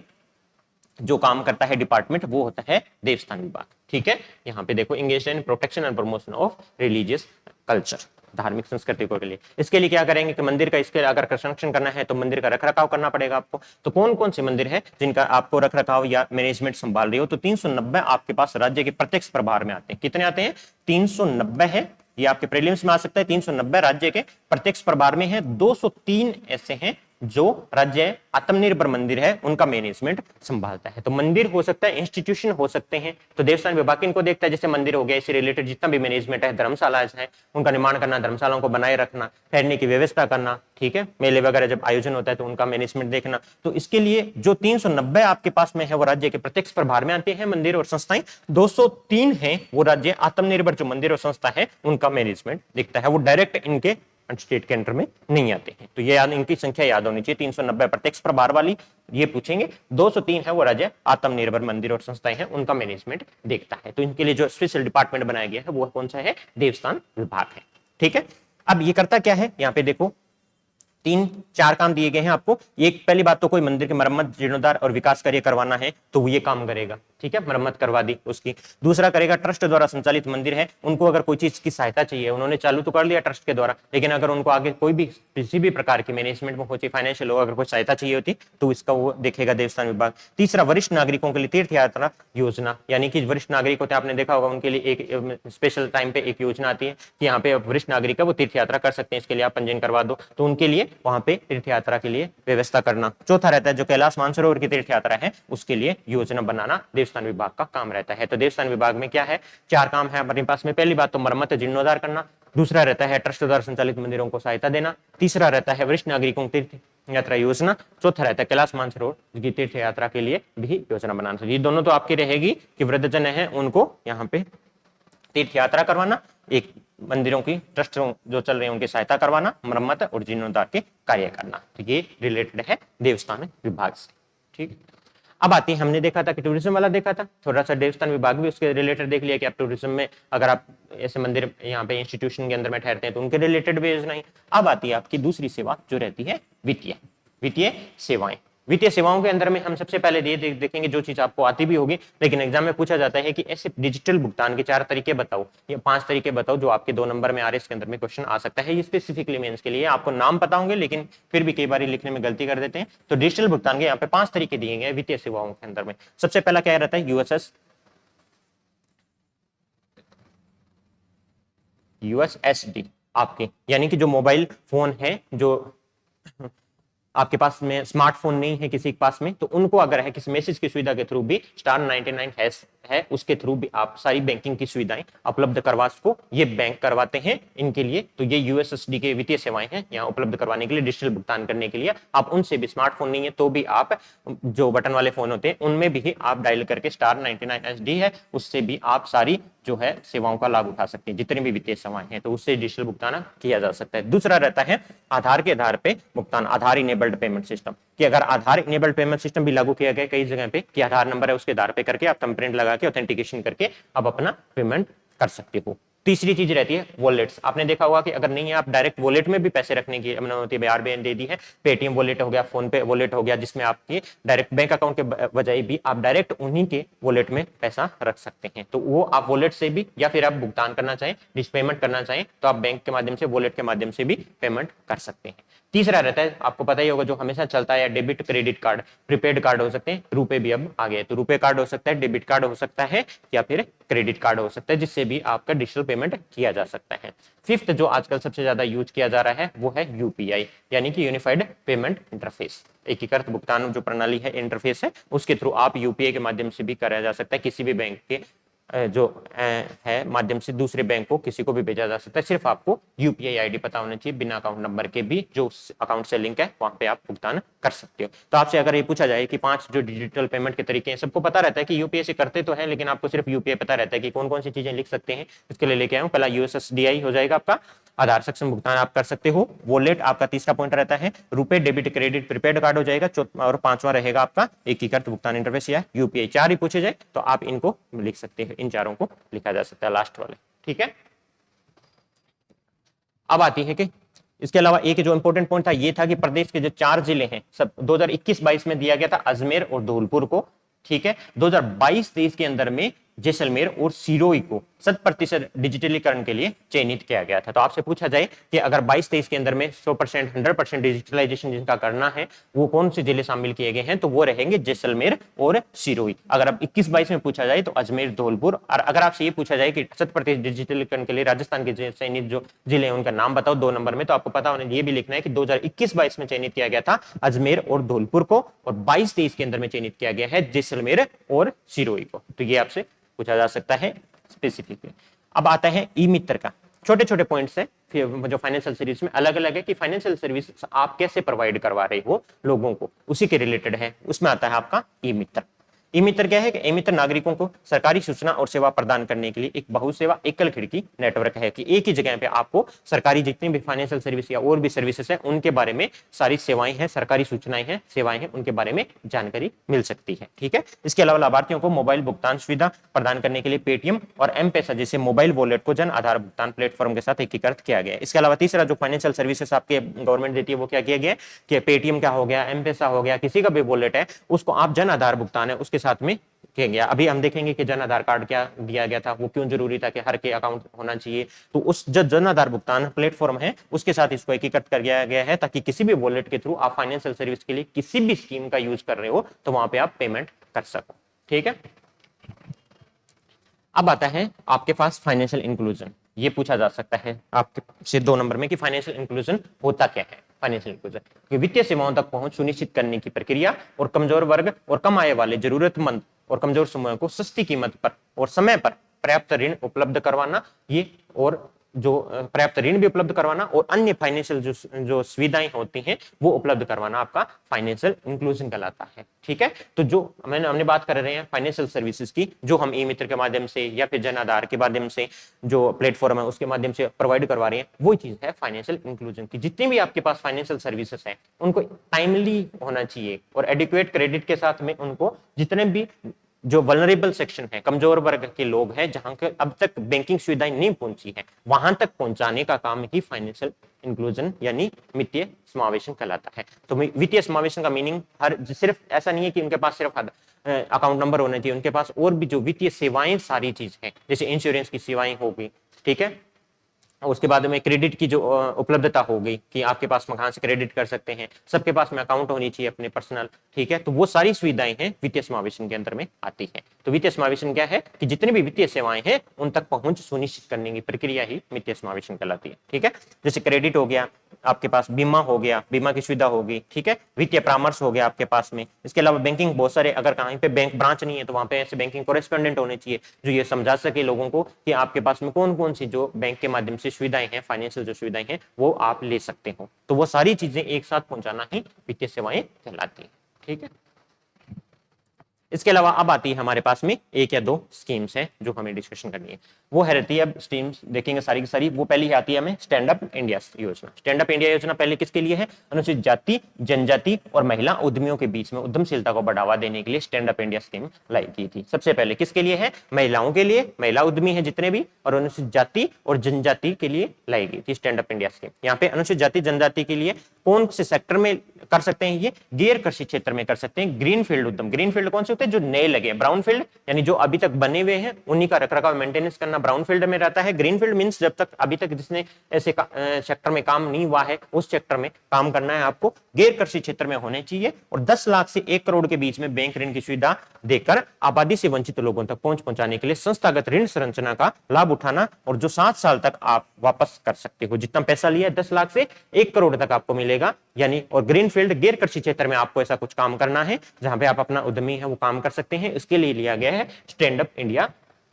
जो काम करता है डिपार्टमेंट वो होता है देवस्थान विभाग। ठीक है, यहाँ पे देखो engage in protection and promotion of religious culture, धार्मिक संस्कृति के लिए। इसके लिए क्या करेंगे कि मंदिर का इसके अगर संरक्षण करना है तो मंदिर का रखरखाव करना पड़ेगा आपको। तो कौन कौन से मंदिर है जिनका आपको रखरखाव या मैनेजमेंट संभाल रही हो, तो 390 आपके पास राज्य के प्रत्यक्ष प्रभार में आते हैं। कितने आते हैं, 390 है, ये आपके प्रीलिम्स में आ सकता है। 390 राज्य के प्रत्यक्ष प्रभार में है, 203 ऐसे हैं जो राज्य आत्मनिर्भर मंदिर है उनका मैनेजमेंट संभालता है। तो मंदिर हो सकता है, इंस्टीट्यूशन हो सकते हैं, तो देवस्थान विभाग इनको देखता है। जैसे मंदिर हो गया, इससे रिलेटेड जितना भी मैनेजमेंट है, धर्मशाला है उनका निर्माण करना, धर्मशालाओं को बनाए रखना, ठहरने की व्यवस्था करना। ठीक है, मेले वगैरह जब आयोजन होता है तो उनका मैनेजमेंट देखना। तो इसके लिए जो 390 आपके पास में है वो राज्य के प्रत्यक्ष प्रभार में आते हैं मंदिर और संस्थाएं। 203 है वो राज्य आत्मनिर्भर जो मंदिर और संस्था है उनका मैनेजमेंट दिखता है, वो डायरेक्ट इनके स्टेट के अंडर में नहीं आते हैं। तो ये याद, इनकी संख्या याद होनी चाहिए। 390 प्रत्यक्ष प्रभार वाली ये पूछेंगे, 203 है वो राज्य आत्मनिर्भर मंदिर और संस्थाएं हैं उनका मैनेजमेंट देखता है। तो इनके लिए जो स्पेशल डिपार्टमेंट बनाया गया है वो कौन सा है, देवस्थान विभाग है। ठीक है, अब ये करता क्या है, यहाँ पे देखो 3-4 काम दिए गए हैं आपको। एक पहली बात तो कोई मंदिर की मरम्मत, जीर्णोद्धार और विकास कार्य करवाना है तो ये काम करेगा। ठीक है, मरम्मत करवा दी उसकी। दूसरा करेगा, ट्रस्ट द्वारा संचालित मंदिर है उनको अगर कोई चीज की सहायता चाहिए, उन्होंने चालू तो कर लिया ट्रस्ट के द्वारा, लेकिन अगर उनको आगे कोई भी किसी भी प्रकार की मैनेजमेंट में होती, फाइनेंशियल हो, अगर कोई सहायता चाहिए होती तो इसका वो देखेगा देवस्थान विभाग। तीसरा, वरिष्ठ नागरिकों के लिए तीर्थ यात्रा योजना, यानी कि वरिष्ठ नागरिक होते हैं, आपने देखा होगा उनके लिए एक स्पेशल टाइम पे एक योजना आती है कि यहाँ पे वरिष्ठ नागरिक है वो तीर्थ यात्रा कर सकते हैं, इसके लिए आप पंजीयन करवा दो, तो उनके लिए वहां पे तीर्थ यात्रा के लिए व्यवस्था करना। चौथा रहता है जो कैलाश मानसरोवर की तीर्थ यात्रा है उसके लिए योजना बनाना देवस्थान विभाग का काम रहता है। तो देवस्थान विभाग में क्या है, 4 काम है हमारे पास में। पहली बात तो मरम्मत जीर्णोद्धार करना, दूसरा रहता है ट्रस्ट द्वारा संचालित मंदिरों को सहायता देना, तीसरा रहता है वरिष्ठ नागरिकों की तीर्थ यात्रा योजना, चौथा रहता है कैलाश मानसरोवर की तीर्थ यात्रा के लिए भी योजना बनाना। तो ये दोनों तो आपकी रहेगी कि वृद्धजन है उनको यहाँ पे तीर्थ यात्रा करवाना, एक मंदिरों की ट्रस्ट जो चल रहे हैं उनकी सहायता करवाना, मरम्मत और जीर्णोद्धार के कार्य करना। तो ये रिलेटेड है देवस्थान विभाग से। ठीक, अब आती है, हमने देखा था कि टूरिज्म वाला देखा था, थोड़ा सा देवस्थान विभाग भी उसके रिलेटेड देख लिया कि आप टूरिज्म में अगर आप ऐसे मंदिर यहाँ पे इंस्टीट्यूशन के अंदर में ठहरते हैं तो उनके रिलेटेड भी योजना है। अब आती है आपकी दूसरी सेवा जो रहती है वित्तीय सेवाएं। वित्तीय सेवाओं के अंदर में हम सबसे पहले देखेंगे जो चीज आपको आती भी होगी, लेकिन एग्जाम में पूछा जाता है कि ऐसे डिजिटल भुगतान के 4 तरीके बताओ या 5 तरीके बताओ जो आपके 2 नंबर में आ रहे, इसके अंदर में क्वेश्चन आ सकता है। ये स्पेसिफिकली मेंस के लिए आपको नाम पता होंगे लेकिन फिर भी कई बार लिखने में गलती कर देते हैं। तो डिजिटल भुगतान के यहाँ पे 5 तरीके दिए गए वित्तीय सेवाओं के अंदर में। सबसे पहला क्या रहता है, यूएसएसडी आपके, यानी कि जो मोबाइल फोन है, जो आपके पास में स्मार्टफोन नहीं है किसी के पास में, तो उनको अगर है किसी मैसेज की सुविधा के थ्रू भी *99# है उसके थ्रू भी आप सारी बैंकिंग की सुविधाएं उपलब्ध करवा सको, ये बैंक करवाते हैं इनके लिए। तो ये यूएसएसडी के वित्तीय सेवाएं हैं यहाँ उपलब्ध करवाने के लिए, डिजिटल भुगतान करने के लिए। आप उनसे भी, स्मार्टफोन नहीं है तो भी आप जो बटन वाले फोन होते हैं उनमें भी आप डायल करके *99 है, उससे भी आप सारी जो है सेवाओं का लाभ उठा सकते हैं, जितनी भी वित्तीय सेवाएं हैं तो उससे डिजिटल भुगतान किया जा सकता है। दूसरा रहता है आधार के आधार पे भुगतान, आधार इनेबल्ड पेमेंट सिस्टम, कि अगर आधार इनेबल्ड पेमेंट सिस्टम भी लागू किया गया कई जगह पे कि आधार नंबर है उसके आधार पे करके आप थंबप्रिंट लगा के ऑथेंटिकेशन करके आप अपना पेमेंट कर सकते हो। तीसरी चीज रहती है वॉलेट्स। आपने देखा होगा कि अगर नहीं है आप डायरेक्ट वॉलेट में भी पैसे रखने की अनुमति आरबीआई ने दे दी है। पेटीएम वॉलेट हो गया, फोन पे वॉलेट हो गया, जिसमें आपके डायरेक्ट बैंक अकाउंट के बजाय भी आप डायरेक्ट उन्हीं के वॉलेट में पैसा रख सकते हैं। तो वो आप वॉलेट से भी, या फिर आप भुगतान करना चाहें, पेमेंट करना चाहें तो आप बैंक के माध्यम से, वॉलेट के माध्यम से भी पेमेंट कर सकते हैं। तीसरा रहता है, आपको पता ही होगा जो हमेशा चलता है, debit credit card, prepaid card हो सकते हैं, रुपए भी अब आ गए तो रुपए कार्ड हो सकता है, डेबिट कार्ड हो सकता है या फिर क्रेडिट कार्ड हो सकता है, जिससे भी आपका डिजिटल पेमेंट किया जा सकता है। फिफ्थ जो आजकल सबसे ज्यादा यूज किया जा रहा है वो है यूपीआई, यानी कि यूनिफाइड पेमेंट इंटरफेस, एकीकृत भुगतान जो प्रणाली है, इंटरफेस है, उसके थ्रू आप यूपीआई के माध्यम से भी कराया जा सकता है। किसी भी बैंक के जो है माध्यम से दूसरे बैंक को किसी को भी भेजा जा सकता है। सिर्फ आपको यूपीआई आईडी पता होना चाहिए, बिना अकाउंट नंबर के भी जो अकाउंट से लिंक है वहां पे आप भुगतान कर सकते हो। तो आपसे अगर ये पूछा जाए कि 5 जो डिजिटल पेमेंट के तरीके हैं, सबको पता रहता है कि यूपीआई से करते तो है, लेकिन आपको सिर्फ यूपीआई पता रहता है कि कौन कौन सी चीजें लिख सकते हैं, इसके लिए लेके आया हूं। पहला यूएसएसडीआई हो जाएगा आपका, आधार सक्षम भुगतान आप कर सकते हो। वॉलेट आपका तीसरा पॉइंट रहता है। रुपए, डेबिट, क्रेडिट, प्रीपेड कार्ड हो जाएगा। और पांचवा रहेगा आपका एकीकृत भुगतान इंटरफेस या यूपीआई। 4 ही पूछे जाए तो आप इनको लिख सकते हैं, इन चारों को लिखा जा सकता है लास्ट वाले, ठीक है। अब आती है कि इसके अलावा एक जो इंपॉर्टेंट पॉइंट था ये था कि प्रदेश के जो 4 जिले हैं सब 2021-22 में दिया गया था अजमेर और धौलपुर को, ठीक है। 2022-23 के अंदर में जैसलमेर और सिरोही को 100% डिजिटलीकरण के लिए चयनित किया गया था। तो आपसे पूछा जाए कि अगर 22-23 के अंदर में 100% 100% डिजिटलाइजेशन जिनका करना है वो कौन से जिले शामिल किए गए हैं, तो वो रहेंगे जैसलमेर और सिरोही। अगर अब 21-22 में पूछा जाए तो अजमेर, धौलपुर। और अगर आपसे ये पूछा जाए कि 100% डिजिटलीकरण के लिए राजस्थान के चयनित जो जिले हैं उनका नाम बताओ 2 नंबर में, तो आपको पता होना ये भी लिखना है कि 2021-22 में चयनित किया गया था अजमेर और धौलपुर को, और 22-23 के अंदर में चयनित किया गया है जैसलमेर और सिरोही को। तो ये आपसे पूछा जा सकता है स्पेसिफिकली। अब आता है ई मित्र का, छोटे छोटे पॉइंट्स है जो फाइनेंशियल सर्विस में अलग अलग है कि फाइनेंशियल सर्विस आप कैसे प्रोवाइड करवा रहे हो लोगों को, उसी के रिलेटेड है। उसमें आता है आपका ई मित्र। ई मित्र क्या है कि ई मित्र नागरिकों को सरकारी सूचना और सेवा प्रदान करने के लिए एक बहुसेवा एकल खिड़की नेटवर्क है, कि एक ही जगह पे आपको सरकारी जितनी भी फाइनेंशियल सर्विस या और भी सर्विसेज है उनके बारे में सारी सेवाएं हैं, सरकारी सूचनाएं हैं, सेवाएं हैं, उनके बारे में जानकारी मिल सकती है, ठीक है। इसके अलावा लाभार्थियों को मोबाइल भुगतान सुविधा प्रदान करने के लिए पेटीएम और एम-पैसा जैसे मोबाइल वॉलेट को जन आधार भुगतान प्लेटफॉर्म के साथ एकीकृत किया गया है। इसके अलावा तीसरा जो फाइनेंशियल सर्विसेज आपके गवर्नमेंट देती है वो क्या किया गया कि पेटीएम क्या हो गया, एम-पैसा हो गया, किसी का भी वॉलेट है उसको आप जन आधार भुगतान है उसके साथ में किया गया। अभी हम देखेंगे कि जन आधार कार्ड क्या दिया गया था, वो क्यों जरूरी था कि हर के अकाउंट होना चाहिए। तो उस जो जन आधार भुगतान प्लेटफॉर्म है उसके साथ इसको एकीकृत कर दिया गया है, ताकि किसी भी वॉलेट के थ्रू आप फाइनेंशियल सर्विस के लिए किसी भी स्कीम का यूज कर रहे हो तो वहां पे आप पेमेंट कर सको, ठीक है। अब आता है आपके पास फाइनेंशियल इंक्लूजन। ये पूछा जा सकता है आपके से 2 नंबर में कि फाइनेंशियल इंक्लूजन होता क्या है। फाइनेंशियल इंक्लूजन कि वित्तीय सेवाओं तक पहुंच सुनिश्चित करने की प्रक्रिया और कमजोर वर्ग और कम आय वाले जरूरतमंद और कमजोर समूह को सस्ती कीमत पर और समय पर पर्याप्त ऋण उपलब्ध करवाना, ये और जो पर्याप्त ऋण भी उपलब्ध करवाना और अन्य फाइनेंशियल जो सुविधाएं होती हैं वो उपलब्ध करवाना आपका फाइनेंशियल इंक्लूजन कहलाता है, ठीक है। तो जो हमने बात कर रहे हैं फाइनेंशियल सर्विसेज की, जो हम ई मित्र के माध्यम से या फिर जन आधार के माध्यम से जो प्लेटफॉर्म है उसके माध्यम से प्रोवाइड करवा रहे हैं, वो चीज है फाइनेंशियल इंक्लूजन की। जितनी भी आपके पास फाइनेंशियल सर्विसेज है उनको टाइमली होना चाहिए और एडिक्वेट क्रेडिट के साथ में उनको जितने भी जो वल्नरेबल सेक्शन है, कमजोर वर्ग के लोग हैं, जहां के अब तक बैंकिंग सुविधाएं नहीं पहुंची है, वहां तक पहुंचाने का काम ही फाइनेंशियल इंक्लूजन यानी वित्तीय समावेशन कहलाता है। तो वित्तीय समावेशन का मीनिंग हर सिर्फ ऐसा नहीं है कि उनके पास सिर्फ अकाउंट नंबर होना चाहिए, उनके पास और भी जो वित्तीय सेवाएं सारी चीज है, जैसे इंश्योरेंस की सेवाएं होगी, ठीक है, उसके बाद में क्रेडिट की जो उपलब्धता हो गई कि आपके पास मकान से क्रेडिट कर सकते हैं, सबके पास में अकाउंट होनी चाहिए अपने पर्सनल, ठीक है। तो वो सारी सुविधाएं हैं वित्तीय समावेशन के अंदर में आती है। तो वित्तीय समावेशन क्या है कि जितनी भी वित्तीय सेवाएं हैं उन तक पहुंच सुनिश्चित करने की प्रक्रिया ही वित्तीय समावेशन कहलाती है, ठीक है। जैसे क्रेडिट हो गया, आपके पास बीमा हो गया, बीमा की सुविधा होगी, ठीक है। वित्तीय परामर्श हो गया आपके पास में। इसके अलावा बैंकिंग बहुत सारे, अगर कहीं पे बैंक ब्रांच नहीं है तो वहां पे ऐसे बैंकिंग कोरेस्पोंडेंट होने चाहिए जो ये समझा सके लोगों को कि आपके पास में कौन कौन सी जो बैंक के माध्यम से सुविधाएं हैं, फाइनेंशियल जो सुविधाएं हैं वो आप ले सकते हो। तो वो सारी चीजें एक साथ पहुंचाना ही वित्तीय सेवाएं कहलाती है, ठीक है। इसके अलावा अब आती है हमारे पास में एक या दो स्कीम्स हैं जो हमें डिस्कशन करनी है। वो है रहती है, अब स्कीम्स देखेंगे सारी की सारी। वो पहली आती है हमें स्टैंड अप इंडिया योजना। स्टैंड अप इंडिया योजना पहले किसके लिए है? अनुसूचित जाति, जनजाति और महिला उद्यमियों के बीच में उद्यमशीलता को बढ़ावा देने के लिए स्टैंड अप इंडिया स्कीम लाई गई थी। सबसे पहले किसके लिए है? महिलाओं के लिए, महिला उद्यमी है जितने भी, और अनुसूचित जाति और जनजाति के लिए लाई गई थी स्टैंड अप इंडिया स्कीम। यहाँ पे अनुसूचित जाति जनजाति के लिए कौन से सेक्टर में कर सकते हैं? ये गैर कृषि क्षेत्र में कर सकते हैं। ग्रीन फील्ड उद्यम, ग्रीन फील्ड कौन से होते हैं? जो नए लगे। ब्राउन फील्ड यानी जो अभी तक बने हुए हैं उन्हीं का रखरखाव मेंटेनेंस करना ब्राउन फील्ड में रहता है। ग्रीन फील्ड मींस जब तक अभी तक जिसने ऐसे सेक्टर में काम नहीं हुआ है उस सेक्टर में काम करना है आपको। गैर कृषि क्षेत्र में होने चाहिए और 10 लाख से 1 करोड़ के बीच में बैंक ऋण की सुविधा देकर आबादी से वंचित लोगों तक पहुंच पहुंचाने के लिए संस्थागत ऋण संरचना का लाभ उठाना, और जो 7 साल तक आप वापस कर सकते हो। जितना पैसा लिया है 10 लाख से 1 करोड़ तक आपको मिलेगा यानी। और ग्रीन फील्ड गैर कृषि क्षेत्र में आपको ऐसा कुछ काम करना है जहां पे आप अपना उद्यमी है वो काम कर सकते हैं। इसके लिए लिया गया है स्टैंड अप इंडिया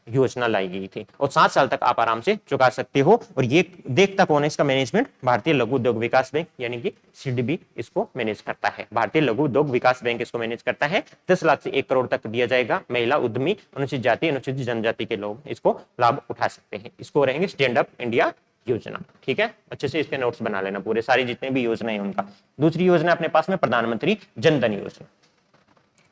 योजना लाई गई थी, और 7 साल तक आप आराम से चुका सकते हो। और ये देखता कौन है इसका मैनेजमेंट? भारतीय लघु उद्योग विकास बैंक यानी कि सीडीबी इसको मैनेज करता है। भारतीय लघु उद्योग विकास बैंक इसको मैनेज करता है। 10 लाख से 1 करोड़ तक दिया जाएगा। महिला उद्यमी, अनुसूचित जाति, अनुसूचित जनजाति के लोग इसको लाभ उठा सकते हैं। इसको रहेंगे स्टैंड अप इंडिया योजना, ठीक है। अच्छे से इसके नोट्स बना लेना पूरे, सारी जितने भी योजना है उनका। दूसरी योजना अपने पास में प्रधानमंत्री जन धन योजना,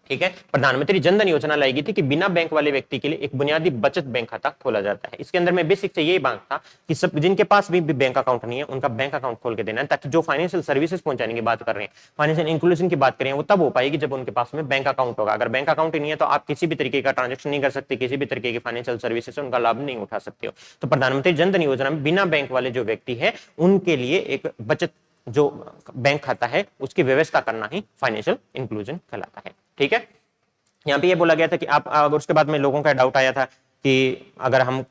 ठीक है। प्रधानमंत्री जन धन योजना लाई गई थी कि बिना बैंक वाले व्यक्ति के लिए एक बुनियादी बचत बैंक खाता खोला जाता है। इसके अंदर में बेसिक से यही बात था कि सब जिनके पास भी बैंक अकाउंट नहीं है उनका बैंक अकाउंट खोल के देना है, ताकि जो फाइनेंशियल सर्विसेज पहुंचाने की बात कर रहे हैं, फाइनेंशियल इंक्लूजन की बात करें, वो तब हो पाएगी जब उनके पास में बैंक अकाउंट होगा। अगर बैंक अकाउंट ही नहीं है तो आप किसी भी तरीके का ट्रांजेक्शन नहीं कर सकते, किसी भी तरीके की फाइनेंशियल सर्विसेज उनका लाभ नहीं उठा सकते हो। तो प्रधानमंत्री जन धन योजना में बिना बैंक वाले जो व्यक्ति है उनके लिए एक बचत जो बैंक खाता है उसकी व्यवस्था करना ही फाइनेंशियल इंक्लूजन कहलाता है, ठीक है। यहाँ पे ये बोला गया था कि आप अगर, उसके बाद में लोगों का डाउट आया था कि अगर हम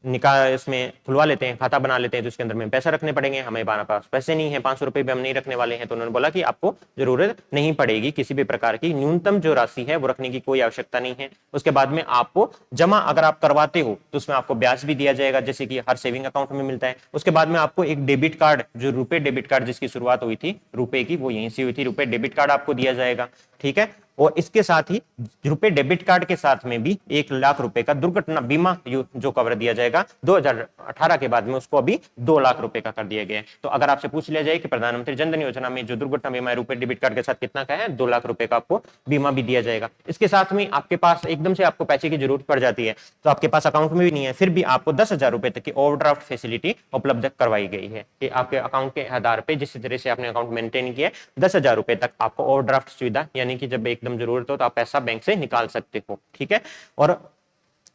निकाह इसमें खुलवा लेते हैं, खाता बना लेते हैं तो इसके अंदर में पैसा रखने पड़ेंगे, हमें पास पैसे नहीं है, 500 रुपए भी हम नहीं रखने वाले हैं। तो उन्होंने बोला कि आपको जरूरत नहीं पड़ेगी किसी भी प्रकार की, न्यूनतम जो राशि है वो रखने की कोई आवश्यकता नहीं है। उसके बाद में आपको जमा अगर आप करवाते हो तो उसमें आपको ब्याज भी दिया जाएगा जैसे कि हर सेविंग अकाउंट में मिलता है। उसके बाद में आपको एक डेबिट कार्ड, जो रुपए डेबिट कार्ड जिसकी शुरुआत हुई थी रुपए की, वो यहीं से हुई थी, रुपए डेबिट कार्ड आपको दिया जाएगा, ठीक है। और इसके साथ ही रुपए डेबिट कार्ड के साथ में भी 1 लाख रुपए का दुर्घटना बीमा जो कवर दिया जाएगा 2018 के बाद में उसको अभी 2 लाख रुपए का कर दिया गया है। तो अगर आपसे पूछ लिया जाए कि प्रधानमंत्री जन धन योजना में जो दुर्घटना बीमा है रुपए डेबिट कार्ड के साथ कितना का है, 2 लाख रुपए का आपको बीमा भी दिया जाएगा। इसके साथ में आपके पास एकदम से आपको पैसे की जरूरत पड़ जाती है तो आपके पास अकाउंट में भी नहीं है, फिर भी आपको 10,000 रुपए तक की ओवरड्राफ्ट फैसिलिटी उपलब्ध करवाई गई है कि आपके अकाउंट के आधार पर जिस तरह से आपने अकाउंट मेंटेन किया 10,000 रुपए तक आपको ओवरड्राफ्ट सुविधा, यानी कि जब एकदम जरूरत हो तो आप पैसा बैंक से निकाल सकते हो, ठीक है। और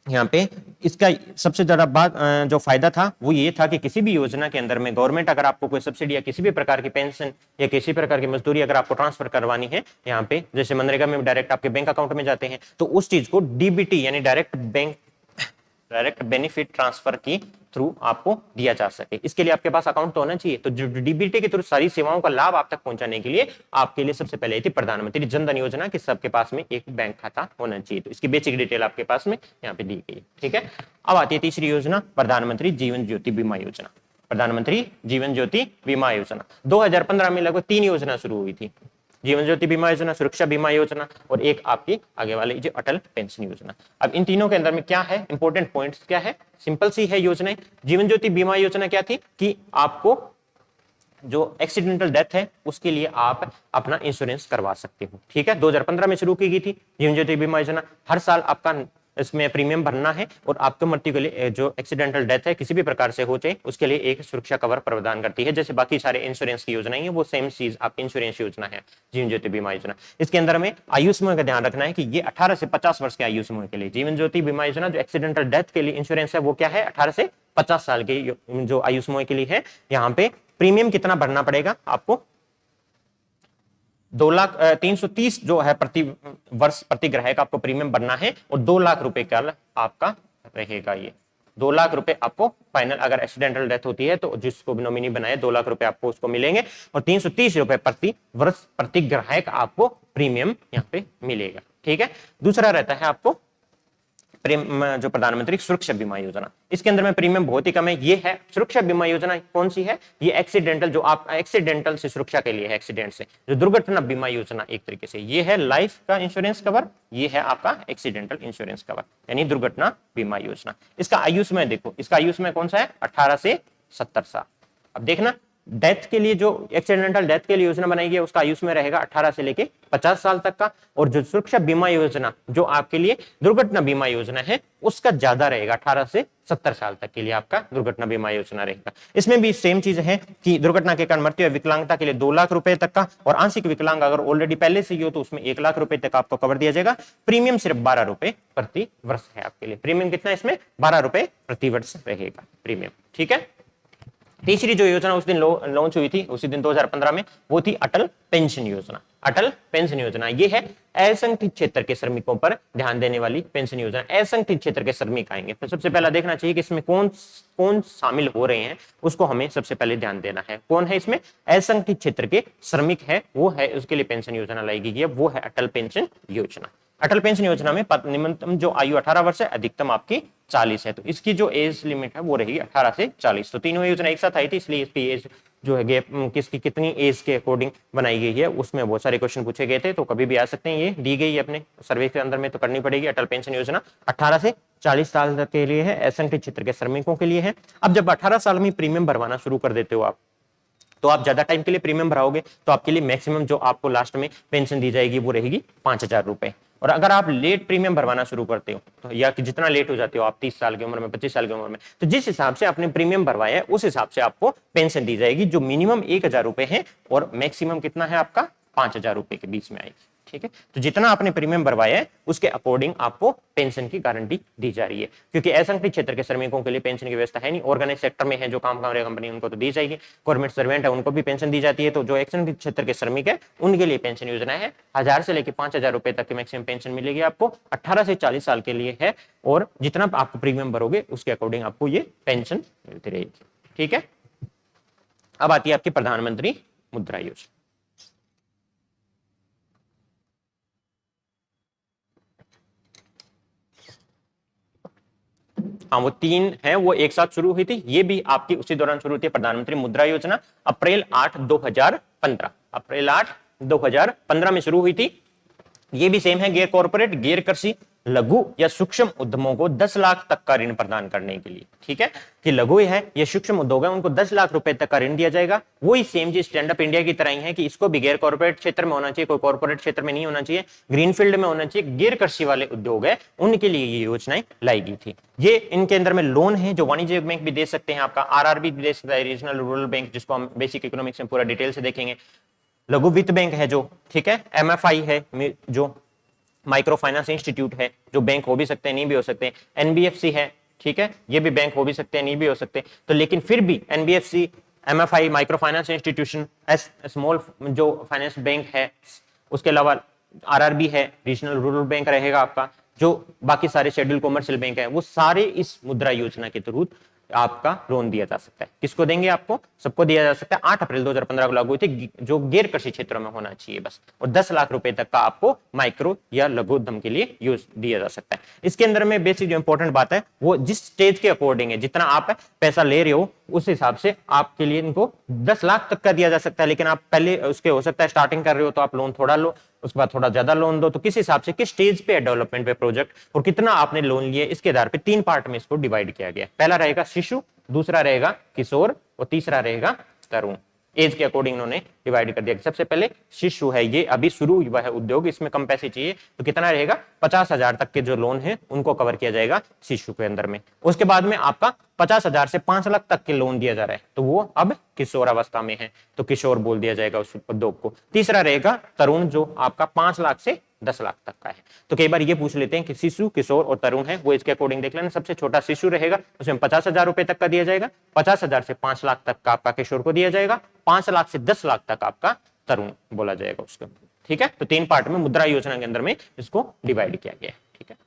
यहाँ पे इसका सबसे ज्यादा बात जो फायदा था वो ये था कि किसी भी योजना के अंदर में गवर्नमेंट अगर आपको कोई सब्सिडी या किसी भी प्रकार की पेंशन या किसी प्रकार की मजदूरी अगर आपको ट्रांसफर करवानी है, यहाँ पे जैसे मनरेगा में डायरेक्ट आपके बैंक अकाउंट में जाते हैं, तो उस चीज को डीबीटी यानी डायरेक्ट बेनिफिट ट्रांसफर की थ्रू आपको दिया जा सके, इसके लिए आपके पास अकाउंट तो होना चाहिए। तो डीबीटी के थ्रू सारी सेवाओं का लाभ आप तक पहुंचाने के लिए आपके लिए सबसे पहले थी प्रधानमंत्री जन धन योजना कि सबके पास में एक बैंक खाता होना चाहिए। तो इसकी बेसिक डिटेल आपके पास में यहाँ पे दी गई है, ठीक है। अब आती है तीसरी योजना, प्रधानमंत्री जीवन ज्योति बीमा योजना। प्रधानमंत्री जीवन ज्योति बीमा योजना 2015 में लगभग 3 योजना शुरू हुई थी, जीवन ज्योति बीमा योजना, सुरक्षा बीमा योजना और एक आपकी आगे वाली जो अटल पेंशन योजना। अब इन तीनों के अंदर में क्या है, इंपॉर्टेंट पॉइंट्स क्या है, सिंपल सी है योजनाएं। जीवन ज्योति बीमा योजना क्या थी कि आपको जो एक्सीडेंटल डेथ है उसके लिए आप अपना इंश्योरेंस करवा सकते हो, ठीक है। 2015 में शुरू की गई थी जीवन ज्योति बीमा योजना। हर साल आपका इसमें प्रीमियम भरना है और आपको मृत्यु के लिए जो एक्सीडेंटल डेथ है किसी भी प्रकार से हो जाए उसके लिए एक सुरक्षा कवर प्रदान करती है। जैसे बाकी सारे इंश्योरेंस की योजनाएं हैं वो सेम चीज आपकी इंश्योरेंस योजना है जीवन ज्योति बीमा योजना। इसके अंदर में आयु समूह का ध्यान रखना है कि ये 18 से 50 वर्ष के आयु समूह के लिए जीवन ज्योति बीमा योजना जो एक्सीडेंटल डेथ के लिए इंश्योरेंस है वो क्या है, 18 से 50 साल के जो आयु समूह के लिए है। यहाँ पे प्रीमियम कितना भरना पड़ेगा आपको, 2,330 जो है प्रति वर्ष प्रति ग्राहक आपको प्रीमियम भरना है, और 2 लाख रुपए का आपका रहेगा। ये 2 लाख रुपए आपको फाइनल, अगर एक्सीडेंटल डेथ होती है तो जिसको भी नॉमिनी बनाए 2 लाख रुपए आपको उसको मिलेंगे, और 330 रुपए प्रति वर्ष प्रति ग्राहक आपको प्रीमियम यहाँ पे मिलेगा। ठीक है। दूसरा रहता है आपको जो प्रधानमंत्री सुरक्षा बीमा योजना, इसके अंदर में प्रीमियम बहुत ही कम है। ये है सुरक्षा बीमा योजना, कौन सी है ये, एक्सीडेंटल, जो आप एक्सीडेंटल से सुरक्षा के लिए है, एक्सीडेंट से जो दुर्घटना बीमा योजना एक तरीके से, ये है लाइफ का इंश्योरेंस कवर, ये है आपका एक्सीडेंटल इंश्योरेंस कवर यानी दुर्घटना बीमा योजना। इसका आयु समय देखो, इसका आयु समय कौन सा है, 18 से 70 साल। अब देखना डेथ के लिए जो एक्सीडेंटल डेथ के लिए योजना बनाई गई है उसका आयु में रहेगा 18 से लेके 50 साल तक का, और जो सुरक्षा बीमा योजना जो आपके लिए दुर्घटना बीमा योजना है उसका ज्यादा रहेगा, 18 से 70 साल तक के लिए आपका दुर्घटना बीमा योजना रहेगा। इसमें भी सेम चीज है कि दुर्घटना के कारण मृत्यु या विकलांगता के लिए 2 लाख रुपए तक का, और आंशिक विकलांग अगर ऑलरेडी पहले से ही हो तो उसमें 1 लाख रुपए तक आपको कवर दिया जाएगा। प्रीमियम सिर्फ 12 रुपए प्रति वर्ष है आपके लिए, प्रीमियम कितना इसमें 12 रुपए प्रति वर्ष रहेगा प्रीमियम। ठीक है। तीसरी जो योजना उस दिन लॉन्च हुई थी उसी दिन 2015 में, वो थी अटल पेंशन योजना। अटल पेंशन योजना ये है असंगठित क्षेत्र के श्रमिकों पर ध्यान देने वाली पेंशन योजना। असंगठित क्षेत्र के श्रमिक आएंगे तो सबसे पहला देखना चाहिए कि इसमें कौन कौन शामिल हो रहे हैं, उसको हमें सबसे पहले ध्यान देना है। कौन है इसमें, असंगठित क्षेत्र के श्रमिक है, वो है, उसके लिए पेंशन योजना लाई गई है, वो है अटल पेंशन योजना। अटल पेंशन योजना में न्यूनतम जो आयु 18 वर्ष है, अधिकतम आपकी 40 है, तो इसकी जो एज लिमिट है वो रहेगी 18 से 40। तो तीनों योजना एक साथ आई थी, इसलिए इसकी एज जो है गैप किसकी कितनी एज के अकॉर्डिंग बनाई गई है, उसमें बहुत सारे क्वेश्चन पूछे गए थे, तो कभी भी आ सकते हैं। ये दी गई है अपने सर्वे के अंदर में तो करनी पड़ेगी। अटल पेंशन योजना 18 से 40 साल तक के लिए है, असंगठित क्षेत्र के श्रमिकों के लिए है। अब जब 18 साल में प्रीमियम भरवाना शुरू कर देते हो आप, तो आप ज्यादा टाइम के लिए प्रीमियम भराओगे तो आपके लिए मैक्सिमम जो आपको लास्ट में पेंशन दी जाएगी वो रहेगी 5,000 रुपए। और अगर आप लेट प्रीमियम भरवाना शुरू करते हो तो, या कि जितना लेट हो जाते हो आप 30 साल की उम्र में, 25 साल की उम्र में, तो जिस हिसाब से आपने प्रीमियम भरवाया है उस हिसाब से आपको पेंशन दी जाएगी, जो मिनिमम 1,000 रुपए है और मैक्सिमम कितना है आपका 5,000 रुपए के बीच में आएगी। ठीक है। तो जितना आपने प्रीमियम भरवाया है उसके अकॉर्डिंग आपको पेंशन की गारंटी दी जा रही है, क्योंकि असंगठित क्षेत्र के श्रमिकों के लिए पेंशन की व्यवस्था है नहीं। ऑर्गेनाइज सेक्टर में है जो काम कर रहे कंपनी, उनको तो दी जाएगी। गवर्नमेंट सर्वेंट है उनको भी पेंशन दी जाती है। तो जो असंगठित क्षेत्र के श्रमिक है उनके लिए पेंशन योजना है, 1,000 से लेकर 5,000 रुपए तक की मैक्सिमम पेंशन मिलेगी आपको, 18 से 40 साल के लिए है, और जितना आपको प्रीमियम भरोगे उसके अकॉर्डिंग आपको ये पेंशन मिलती रहेगी। ठीक है। अब आती है आपकी प्रधानमंत्री मुद्रा योजना। हाँ, वो 3 है, वो एक साथ शुरू हुई थी, ये भी आपकी उसी दौरान शुरू हुई थी प्रधानमंत्री मुद्रा योजना, अप्रैल 8 2015, अप्रैल 8 2015 में शुरू हुई थी। ये भी सेम है, गैर कॉर्पोरेट, गैर कृषि, लघु या सूक्ष्म उद्यमों को 10 लाख तक का ऋण प्रदान करने के लिए। ठीक है, कि लघु है या सूक्ष्म उद्योग है उनको 10 लाख रुपए तक का ऋण दिया जाएगा। वही same G stand up India की तरह ही है कि इसको भी गैर कॉर्पोरेट क्षेत्र में होना चाहिए, कोई कॉर्पोरेट क्षेत्र में नहीं होना चाहिए, ग्रीन फील्ड में होना चाहिए। गैर कृषि वाले उद्योग है उनके लिए ये योजनाएं लाई गई थी। ये इनके अंदर में लोन है जो वाणिज्य बैंक भी दे सकते हैं, आपका आरआरबी भी दे सकता है, रीजनल रूरल बैंक, जिसको हम बेसिक इकोनॉमिक्स में पूरा डिटेल से देखेंगे। लघु वित्त बैंक है जो, ठीक है, एमएफआई है जो माइक्रो फाइनेंस इंस्टीट्यूट है, जो बैंक हो भी सकते हैं नहीं भी हो सकते, एनबीएफसी है, ठीक है, ये भी बैंक हो भी सकते हैं नहीं भी हो सकते। तो लेकिन फिर भी NBFC, MFI, micro finance institution, small जो फाइनेंस बैंक है, उसके अलावा आरआरबी है, रीजनल रूरल बैंक रहेगा आपका, जो बाकी सारे शेड्यूल कॉमर्शियल बैंक है, वो सारे इस मुद्रा योजना के थ्रू आपका लोन दिया जा सकता है। किसको देंगे आपको, सबको दिया जा सकता है। 8 अप्रैल 2015 को लागू हुई थी, जो गैर कृषि क्षेत्रों में होना चाहिए बस, और 10 लाख रुपए तक का आपको माइक्रो या लघु उद्यम के लिए यूज दिया जा सकता है। इसके अंदर में बेसिक जो इंपॉर्टेंट बात है वो जिस स्टेज के अकॉर्डिंग है, जितना आप पैसा ले रहे हो उस हिसाब से आपके लिए इनको 10 लाख तक का दिया जा सकता है। लेकिन आप पहले उसके हो सकता है स्टार्टिंग कर रहे हो तो आप लोन थोड़ा लो, उसके बाद थोड़ा ज्यादा लोन दो, तो किस हिसाब से किस स्टेज पे है डेवलपमेंट पे प्रोजेक्ट और कितना आपने लोन लिया, इसके आधार पे 3 पार्ट में इसको डिवाइड किया गया। पहला रहेगा शिशु, दूसरा रहेगा किशोर और तीसरा रहेगा तरुण। एज के अकॉर्डिंग उन्होंने डिवाइड कर दिया। सबसे पहले शिशु है, ये अभी शुरू हुआ है उद्योग, इसमें कम पैसे चाहिए, तो कितना रहेगा 50,000 तक के जो लोन है उनको कवर किया जाएगा शिशु के अंदर में। उसके बाद में आपका 50,000 से 5 लाख तक के लोन दिया जा रहा है, तो वो अब किशोर अवस्था में है, तो किशोर बोल दिया जाएगा उस उद्योग को। तीसरा रहेगा तरुण, जो आपका 5 लाख से 10 लाख तक का है। तो कई बार ये पूछ लेते हैं कि शिशु, किशोर और तरुण है, वो इसके अकॉर्डिंग देख लेना। सबसे छोटा शिशु रहेगा, उसमें 50,000 रुपए तक का दिया जाएगा, 50,000 से 5 लाख तक का आपका किशोर को दिया जाएगा, 5 लाख से 10 लाख तक आपका तरुण बोला जाएगा उसको। ठीक है, तो 3 पार्ट में मुद्रा योजना के अंदर में इसको डिवाइड किया गया है। ठीक है,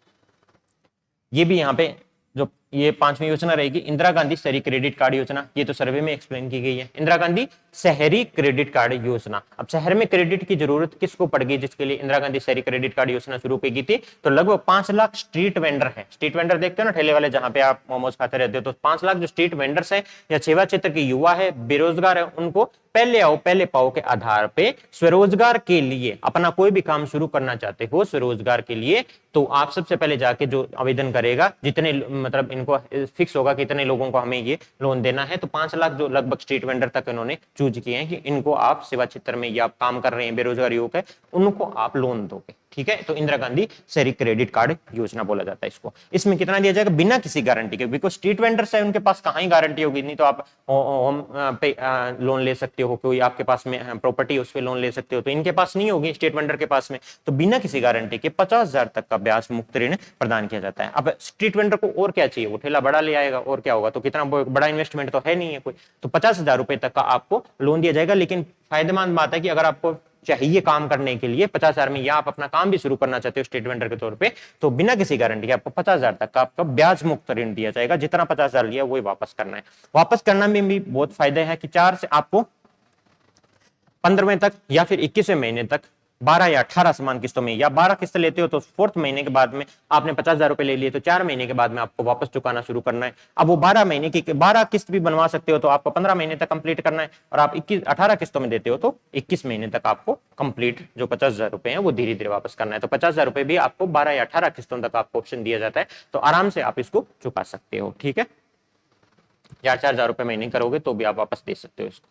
ये भी यहाँ पे जो ये 5वीं योजना रहेगी इंदिरा गांधी शहरी क्रेडिट कार्ड योजना, ये तो सर्वे में एक्सप्लेन की गई है। इंदिरा गांधी शहरी क्रेडिट कार्ड योजना, अब शहर में क्रेडिट की जरूरत किसको पड़ गई जिसके लिए इंदिरा गांधी शहरी क्रेडिट कार्ड योजना शुरू की गई थी? तो लगभग 5 लाख स्ट्रीट वेंडर है। स्ट्रीट वेंडर देखते हो ना, ठेले वाले, जहां पे आप मोमोज खाते रहते हो, तो 5 लाख जो स्ट्रीट वेंडर्स है या सेवा क्षेत्र के युवा है, बेरोजगार है, उनको पहले आओ पहले पाओ के आधार पे स्वरोजगार के लिए अपना कोई भी काम शुरू करना चाहते हो स्वरोजगार के लिए, तो आप सबसे पहले जाके जो आवेदन करेगा, जितने मतलब इनको फिक्स होगा कि इतने लोगों को हमें ये लोन देना है, तो 5 लाख जो लगभग स्ट्रीट वेंडर तक इन्होंने चूज किए हैं कि इनको आप सेवा क्षेत्र में या आप काम कर रहे हैं, बेरोजगार युवक है, उनको आप लोन दोगे। ठीक है, तो इंदिरा गांधी शहरी क्रेडिट कार्ड योजना बोला जाता है इसको। इसमें कितना दिया जाएगा? बिना किसी गारंटी के, बिकॉज स्ट्रीट वेंडर्स है, उनके पास कहां ही गारंटी होगी, नहीं तो आप होम पे लोन ले सकते हो, कोई आपके पास में प्रॉपर्टी उस पर लोन ले सकते हो, तो इनके पास नहीं होगी स्ट्रीट वेंडर के पास में, तो बिना किसी गारंटी के 50,000 तक का ब्याज मुक्त ऋण प्रदान किया जाता है। अब स्ट्रीट वेंडर को और क्या चाहिए, वो ठेला बड़ा ले आएगा और क्या होगा, तो कितना बड़ा इन्वेस्टमेंट तो है नहीं है कोई, तो 50,000 रुपए तक का आपको लोन दिया जाएगा। लेकिन फायदेमंद बात है कि अगर आपको चाहिए काम करने के लिए 50,000 में, या आप अपना काम भी शुरू करना चाहते हो स्टेट वेंडर के तौर पे, तो बिना किसी गारंटी के आपको 50,000 तक का आपका ब्याज मुक्त ऋण दिया जाएगा। जितना 50,000 लिया वही वापस करना है। वापस करना में भी बहुत फायदे हैं कि 4 से आपको 15वें तक या फिर 21वें महीने तक 12 या 18 समान किस्तों में, या 12 किस्त लेते हो तो 4th महीने के बाद में आपने 50,000 रुपए ले लिए, तो 4 महीने के बाद में आपको वापस चुकाना शुरू करना है। अब वो 12 महीने की 12 किस्त भी बनवा सकते हो, तो आपको 15 महीने तक कंप्लीट करना है, और आप 18 किस्तों में देते हो तो 21 महीने तक आपको कंप्लीट जो 50,000 रुपए हैं वो धीरे धीरे वापस करना है। तो 50,000 रुपए भी आपको 12 या 18 किस्तों तक आपको ऑप्शन दिया जाता है, तो आराम से आप इसको चुका सकते हो। ठीक है, 4,000 रुपए महीने करोगे तो भी आप वापस दे सकते हो इसको।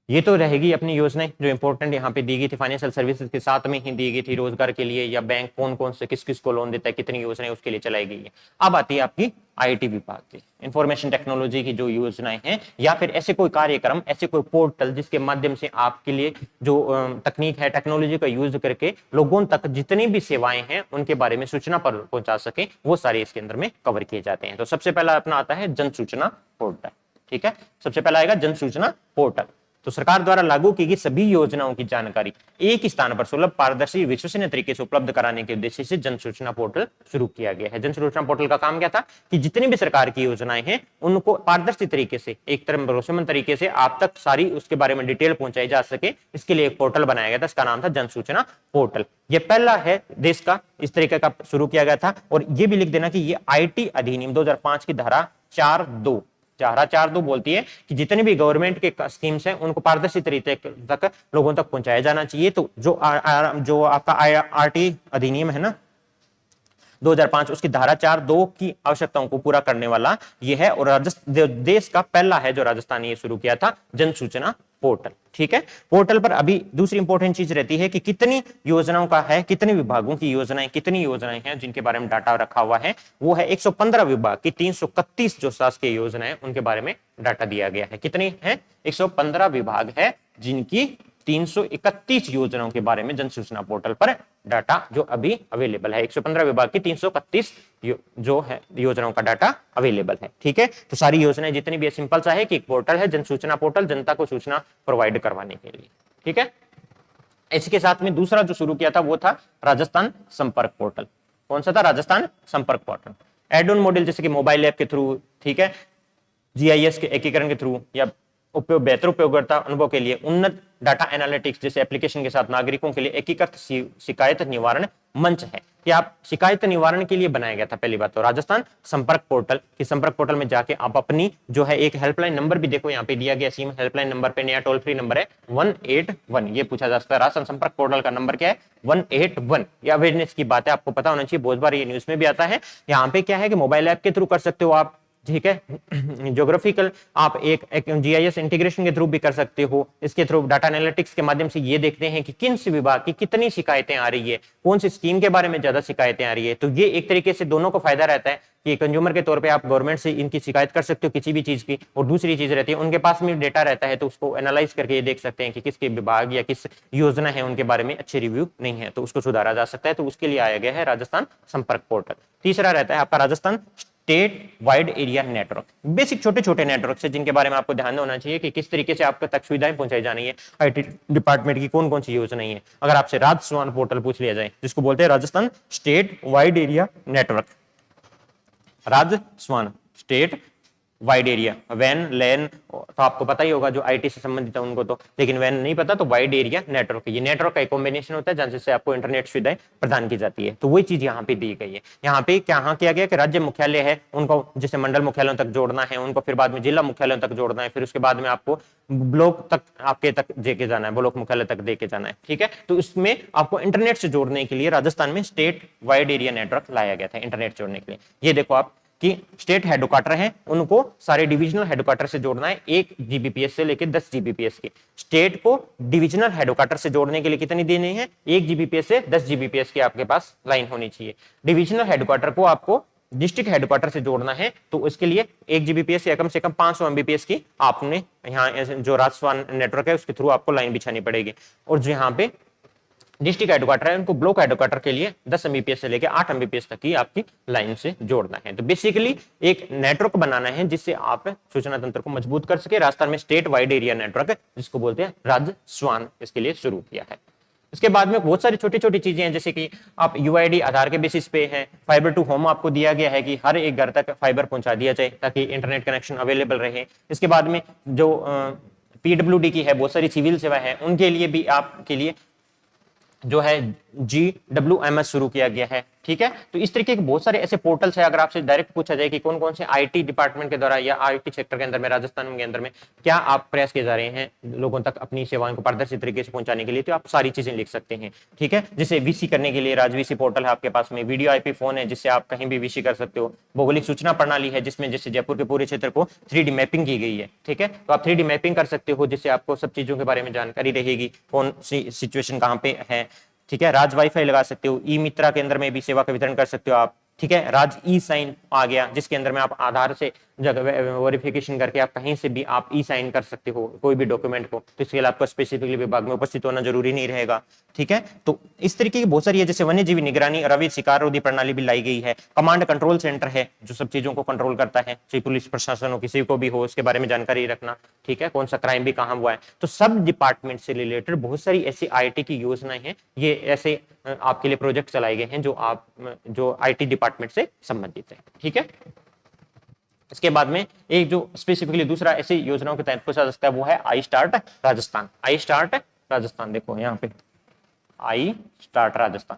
ये तो रहेगी अपनी योजनाएं जो इंपॉर्टेंट यहाँ पे दी गई थी, फाइनेंशियल सर्विसेज के साथ में ही दी गई थी, रोजगार के लिए या बैंक कौन कौन से किस किस को लोन देता है, कितनी योजनाएं उसके लिए चलाई गई है। अब आती है आपकी आईटी विभाग की, इंफॉर्मेशन टेक्नोलॉजी की जो योजनाएं हैं, या फिर ऐसे कोई कार्यक्रम, ऐसे कोई पोर्टल जिसके माध्यम से आपके लिए जो तकनीक है, टेक्नोलॉजी का यूज करके लोगों तक जितनी भी सेवाएं हैं उनके बारे में सूचना पर पहुंचा सके, वो सारे इसके अंदर में कवर किए जाते हैं। तो सबसे पहला अपना आता है जन सूचना पोर्टल। ठीक है, सबसे पहला आएगा जन सूचना पोर्टल। तो सरकार द्वारा लागू की गई सभी योजनाओं की जानकारी एक ही स्थान पर सुलभ, पारदर्शी, विश्वसनीय तरीके से उपलब्ध कराने के उद्देश्य से जन सूचना पोर्टल शुरू किया गया है। जन सूचना पोर्टल का काम क्या था कि जितनी भी सरकार की योजनाएं हैं उनको पारदर्शी तरीके से, एक तरह भरोसेमंद तरीके से आप तक सारी उसके बारे में डिटेल पहुंचाई जा सके, इसके लिए एक पोर्टल बनाया गया था, इसका नाम था जन सूचना पोर्टल। ये पहला है देश का इस तरीके का शुरू किया गया था। और ये भी लिख देना कि ये आईटी अधिनियम 2005 की धारा 4(2) बोलती है कि जितने भी गवर्नमेंट के स्कीम्स हैं उनको पारदर्शी तरीके तक लोगों तक पहुंचाया जाना चाहिए। तो जो आपका आरटी अधिनियम है ना 2005, उसकी धारा 4(2) की आवश्यकताओं को पूरा करने वाला ये है। और देश का पहला है जो राजस्थान ने शुरू किया था जन सूचना पोर्टल। ठीक है, पोर्टल पर अभी दूसरी इंपॉर्टेंट चीज रहती है कि कितनी योजनाओं का है, कितने विभागों की योजनाएं, कितनी योजनाएं हैं जिनके बारे में डाटा रखा हुआ है, वो है 115 विभाग की 331 जो शासकीय योजनाएं उनके बारे में डाटा दिया गया है। कितनी है? 115 विभाग है जिनकी 331 योजनाओं के बारे में जन सूचना पोर्टल पर डाटा जो अभी अवेलेबल है। 115 विभाग की 331 जो है योजनाओं का डाटा अवेलेबल है। ठीक है, तो सारी योजनाएं जितनी भी, सिंपल सा है कि एक पोर्टल है जन सूचना पोर्टल, जनता को सूचना प्रोवाइड करवाने के लिए। ठीक है, इसके साथ में दूसरा जो शुरू किया था वो था राजस्थान संपर्क पोर्टल। कौन सा था? राजस्थान संपर्क पोर्टल। एड ऑन मॉड्यूल जैसे कि मोबाइल ऐप के थ्रू, ठीक है, जीआईएस के एकीकरण के थ्रू, या बेहतर उपयोगकर्ता अनुभव के लिए उन्नत डाटा एनालिटिक्स जैसे एप्लीकेशन के साथ नागरिकों के लिए एकीकृत शिकायत निवारण मंच है कि आप शिकायत निवारण के लिए बनाया गया था। पहली बात तो राजस्थान संपर्क पोर्टल, कि संपर्क पोर्टल में जाके आप अपनी जो है एक हेल्पलाइन नंबर भी देखो यहाँ पे दिया गया, सीम हेल्पलाइन नंबर पे नया टोल फ्री नंबर है 181। ये पूछा जा सकता है राजस्थान संपर्क पोर्टल का नंबर क्या है? 181। ये अवेयरनेस की बात है, आपको पता होना चाहिए, बहुत बार ये न्यूज में भी आता है। यहाँ पे क्या है कि मोबाइल ऐप के थ्रू कर सकते हो आप, ठीक है। ज्योग्राफिकल आप एक जीआईएस इंटीग्रेशन के थ्रू भी कर सकते हो, इसके थ्रू डाटा एनालिटिक्स के माध्यम से ये देखते हैं कि किन से विभाग की कितनी शिकायतें आ रही है, कौन सी स्कीम के बारे में ज्यादा शिकायतें आ रही है। तो ये एक तरीके से दोनों को फायदा रहता है कि कंज्यूमर के तौर पे आप गवर्नमेंट से इनकी शिकायत कर सकते हो किसी भी चीज की, और दूसरी चीज रहती है उनके पास में डेटा रहता है तो उसको एनालाइज करके ये देख सकते हैं कि किसके विभाग या किस योजना है उनके बारे में अच्छे रिव्यू नहीं है, तो उसको सुधारा जा सकता है। तो उसके लिए आया गया है राजस्थान संपर्क पोर्टल। तीसरा रहता है आपका Rajasthan state wide area network. Basic छोटे छोटे नेटवर्क से जिनके बारे में आपको ध्यान होना चाहिए कि किस तरीके से आपको तक सुविधाएं पहुंचाई जानी है, आईटी डिपार्टमेंट की कौन कौन सी योजनाएं हैं। अगर आपसे राजस्वान पोर्टल पूछ लिया जाए, जिसको बोलते हैं Rajasthan state wide area network, Rajasthan state wide area, वैन लैन तो आपको पता ही होगा जो आईटी से संबंधित है उनको, तो लेकिन वैन नहीं पता तो वाइड एरिया नेटवर्क, ये नेटवर्क का एक कॉम्बिनेशन होता है जहां से आपको इंटरनेट सुविधाएं प्रदान की जाती है। तो वही चीज यहाँ पे दी गई है। यहाँ पे क्या किया गया कि राज्य मुख्यालय है उनको जैसे मंडल मुख्यालयों तक जोड़ना है, उनको फिर बाद में जिला मुख्यालयों तक जोड़ना है, फिर उसके बाद में आपको ब्लॉक तक आपके तक देके जाना है, ब्लॉक मुख्यालय तक देके जाना है। ठीक है, तो इसमें आपको इंटरनेट से जोड़ने के लिए राजस्थान में स्टेट वाइड एरिया नेटवर्क लाया गया था इंटरनेट जोड़ने के लिए। ये देखो आप कि स्टेट हेडक्वार्टर है उनको सारे डिविजनल हेडक्वार्टर से जोड़ना है 1 जीबीपीएस से लेकर 10 जीबीपीएस की। स्टेट को डिविजनल हेडक्वार्टर से जोड़ने के लिए कितनी देनी है, 1 जीबीपीएस से 10 जीबीपीएस की आपके पास लाइन होनी चाहिए। डिविजनल हेडक्वार्टर को आपको डिस्ट्रिक्ट हेडक्वार्टर से जोड़ना है तो इसके लिए 1 जीबीपीएस या कम से कम 500 एमबीपीएस की आपने यहाँ जो राजस्वान नेटवर्क है उसके थ्रू आपको लाइन बिछानी पड़ेगी। और जो यहाँ पे डिस्ट्रिक्ट हेडक्वार्टर है उनको ब्लॉक हेडक्वार्टर के लिए 10 एमबीपीएस से लेकर 8 एमबीपीएस तक की आपकी लाइन से जोड़ना है। तो बेसिकली एक नेटवर्क बनाना है जिससे आप सूचना तंत्र को मजबूत कर सके। राजस्थान में स्टेट वाइड एरिया नेटवर्क जिसको बोलते हैं राजस्वान, इसके लिए शुरू किया है। इसके बाद में बहुत सारी छोटी छोटी चीजें हैं जैसे कि आप यूआईडी आधार के बेसिस पे है, फाइबर टू होम आपको दिया गया है कि हर एक घर तक फाइबर पहुंचा दिया जाए ताकि इंटरनेट कनेक्शन अवेलेबल रहे। इसके बाद में जो पीडब्ल्यूडी की है बहुत सारी सिविल सेवा है उनके लिए भी आपके लिए जो है GWMS शुरू किया गया है। ठीक है, तो इस तरीके के बहुत सारे ऐसे पोर्टल्स है। अगर आपसे डायरेक्ट पूछा जाए कि कौन कौन से आईटी डिपार्टमेंट के द्वारा या आईटी सेक्टर के अंदर में राजस्थान के अंदर में क्या आप प्रयास किए जा रहे हैं लोगों तक अपनी सेवाओं को पारदर्शी तरीके से पहुंचाने के लिए, तो आप सारी चीजें लिख सकते हैं। ठीक है, जैसे वीसी करने के लिए राजवीसी पोर्टल है आपके पास में, वीडियो आईपी फोन है जिससे आप कहीं भी वीसी कर सकते हो, भौगोलिक सूचना प्रणाली है जिसमें जैसे जयपुर के पूरे क्षेत्र को 3D मैपिंग की गई है। ठीक है, तो आप 3D मैपिंग कर सकते हो जिससे आपको सब चीजों के बारे में जानकारी रहेगी, कौन सी सिचुएशन कहाँ पे है। ठीक है, राज वाईफाई लगा सकते हो, ई मित्रा के अंदर में भी सेवा का वितरण कर सकते हो आप। ठीक है, राज ई साइन आ गया जिसके अंदर में आप आधार से वेरिफिकेशन करके आप कहीं से भी आप ई साइन कर सकते हो कोई भी डॉक्यूमेंट को, तो इसके लिए आपको स्पेसिफिकली विभाग में उपस्थित होना जरूरी नहीं रहेगा। ठीक है, तो इस तरीके की बहुत सारी है जैसे वन्य जीवी निगरानी और अवैध शिकार रोधी प्रणाली भी लाई गई है। कमांड कंट्रोल सेंटर है जो सब चीजों को कंट्रोल करता है, चाहे पुलिस प्रशासन हो किसी को भी हो उसके बारे में जानकारी रखना। ठीक है, कौन सा क्राइम भी कहाँ हुआ है, तो सब डिपार्टमेंट से रिलेटेड बहुत सारी ऐसी आईटी की योजनाएं हैं। ये ऐसे आपके लिए प्रोजेक्ट चलाए गए हैं जो आईटी डिपार्टमेंट से संबंधित है। ठीक है, इसके बाद में एक जो स्पेसिफिकली दूसरा ऐसी योजनाओं के तहत पूछा जा सकता है वो है I start Rajasthan. I start Rajasthan देखो यहाँ पे I start Rajasthan.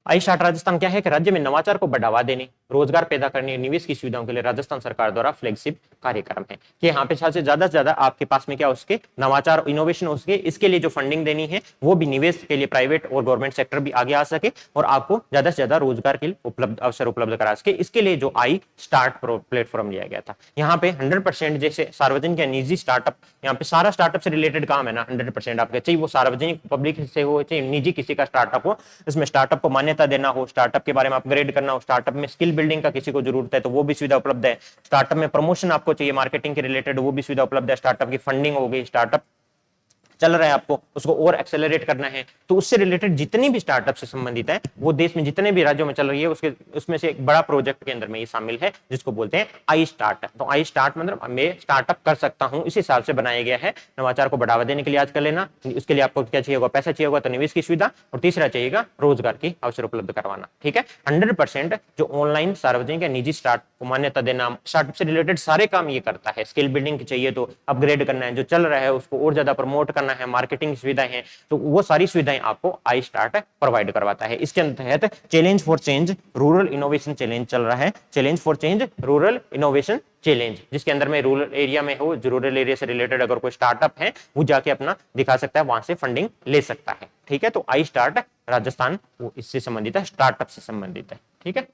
I start Rajasthan क्या है कि राज्य में नवाचार को बढ़ावा देने, रोजगार पैदा करने, निवेश की सुविधाओं के लिए राजस्थान सरकार द्वारा फ्लैगशिप कार्यक्रम है कि यहाँ पे से ज्यादा आपके पास में क्या उसके नवाचार इनोवेशन हो सके। इसके लिए जो फंडिंग देनी है वो भी निवेश के लिए प्राइवेट और गवर्नमेंट सेक्टर भी आगे आ सके और आपको ज्यादा से ज्यादा रोजगार के लिए अवसर उपलब्ध करा सके। इसके लिए जो आई स्टार्ट प्लेटफॉर्म लिया गया था, यहाँ पे 100% जैसे सार्वजनिक या निजी स्टार्टअप, यहाँ पे सारा स्टार्टअप से रिलेटेड काम है ना 100% आपके, चाहे वो सार्वजनिक पब्लिक से हो चाहे निजी किसी का स्टार्टअप हो, इसमें स्टार्टअप को मान्यता देना हो, स्टार्टअप के बारे में अपग्रेड करना हो, स्टार्टअप में स्किल बिल्डिंग का किसी को जरूरत है तो वो भी सुविधा उपलब्ध है। स्टार्टअप में प्रमोशन आपको चाहिए मार्केटिंग के रिलेटेड वो भी सुविधा उपलब्ध है। स्टार्टअप की फंडिंग हो गई, स्टार्टअप चल रहा है आपको उसको और एक्सेलरेट करना है तो उससे रिलेटेड जितनी भी स्टार्टअप से संबंधित है वो देश में जितने भी राज्यों में चल रही है उसमें से एक बड़ा प्रोजेक्ट के अंदर में ये शामिल है जिसको बोलते हैं आई स्टार्ट। तो आई स्टार्ट मतलब मैं स्टार्टअप कर सकता हूं, इस हिसाब से बनाया गया है। नवाचार को बढ़ावा देने के लिए आज कर लेना, उसके लिए आपको क्या चाहिए होगा, पैसा चाहिए होगा तो निवेश की सुविधा, और तीसरा चाहिएगा रोजगार की अवसर उपलब्ध करवाना। ठीक है, 100% जो ऑनलाइन सार्वजनिक या निजी स्टार्टअप को मान्यता देना, स्टार्टअप से रिलेटेड सारे काम ये करता है। स्किल बिल्डिंग चाहिए तो अपग्रेड करना है, जो चल रहा है उसको और ज्यादा प्रमोट करना है, मार्केटिंग सुविधाएं हैं तो वो सारी सुविधाएं आपको आई स्टार्ट प्रोवाइड करवाता है। इसके तहत challenge for change rural innovation challenge चल रहा है, challenge for change rural innovation challenge, जिसके अंदर में रूरल एरिया में हो, रूरल एरिया से रिलेटेड अगर कोई स्टार्टअप है वो जाके अपना दिखा सकता है, वहां से फंडिंग ले सकता है। ठीक है, तो आई स्टार्ट राजस्थान वो इससे संबंधित है, स्टार्टअप से संबंधित है। ठीक है,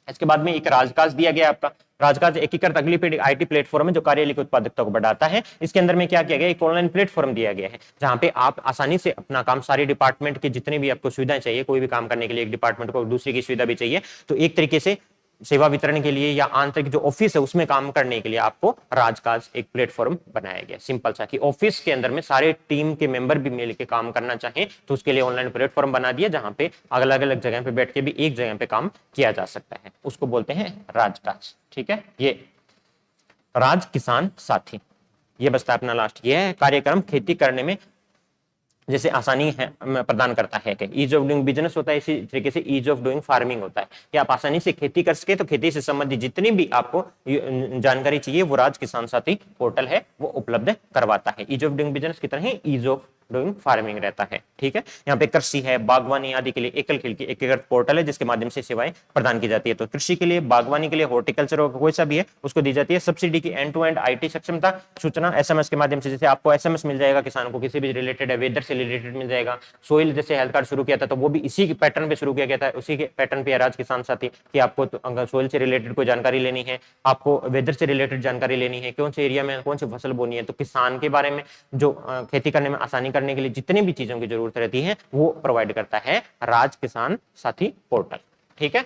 इसके बाद में एक राजकाज दिया गया आपका। राजकाज एकीकृत अगली पीढ़ी आईटी प्लेटफॉर्म है जो कार्यालय की उत्पादकता को बढ़ाता है। इसके अंदर में क्या किया गया, एक ऑनलाइन प्लेटफॉर्म दिया गया है जहां पे आप आसानी से अपना काम, सारे डिपार्टमेंट की जितनी भी आपको सुविधाएं चाहिए, कोई भी काम करने के लिए एक डिपार्टमेंट को दूसरे की सुविधा भी चाहिए, तो एक तरीके से सेवा वितरण के लिए या आंतरिक जो ऑफिस है उसमें काम करने के लिए आपको राजकाज एक प्लेटफॉर्म बनाया गया। सिंपल सा कि ऑफिस के अंदर में सारे टीम के मेंबर भी मिलकर काम करना चाहें तो उसके लिए ऑनलाइन प्लेटफॉर्म बना दिया जहां पे अलग अलग जगह पे बैठ के भी एक जगह पे काम किया जा सकता है, उसको बोलते हैं राजकाज। ठीक है, ये राज किसान साथी, ये बचता है अपना लास्ट। ये कार्यक्रम खेती करने में जैसे आसानी है प्रदान करता है कि ईज ऑफ डूइंग बिजनेस होता है, इसी तरीके से ईज ऑफ डूइंग फार्मिंग होता है कि आप आसानी से खेती कर सके। तो खेती से संबंधित जितनी भी आपको जानकारी चाहिए वो राज किसान साथी पोर्टल है वो उपलब्ध करवाता है। ईज ऑफ डूइंग बिजनेस की तरह ही ईज ऑफ डूइंग फार्मिंग रहता है। ठीक है, यहाँ पे कृषि है, बागवानी आदि के लिए एकल खिल की एकीकृत पोर्टल है जिसके माध्यम से सेवाएं प्रदान की जाती है। तो कृषि के लिए, बागवानी के लिए, हॉर्टिकल्चर कोई सा भी है उसको दी जाती है सब्सिडी की एंड टू एंड आईटी सक्षमता सूचना एसएमएस के माध्यम से। जैसे आपको एसएमएस मिल जाएगा किसानों को किसी भी रिलेटेड है, वेदर से रिलेटेड मिल जाएगा। सोइल जैसे हेल्थ कार्ड शुरू किया था तो वो भी इसी के पैटर्न पे शुरू किया गया था, उसी के पैटर्न पे राज किसान साथी कि आपको अगर सोइल से रिलेटेड कोई जानकारी लेनी है, आपको वेदर से रिलेटेड जानकारी लेनी है, कौन से एरिया में कौन सी फसल बोनी है, तो किसान के बारे में जो खेती करने में आसानी करने के लिए जितनी भी चीजों की जरूरत रहती है वो प्रोवाइड करता है राज किसान साथी पोर्टल। ठीक है,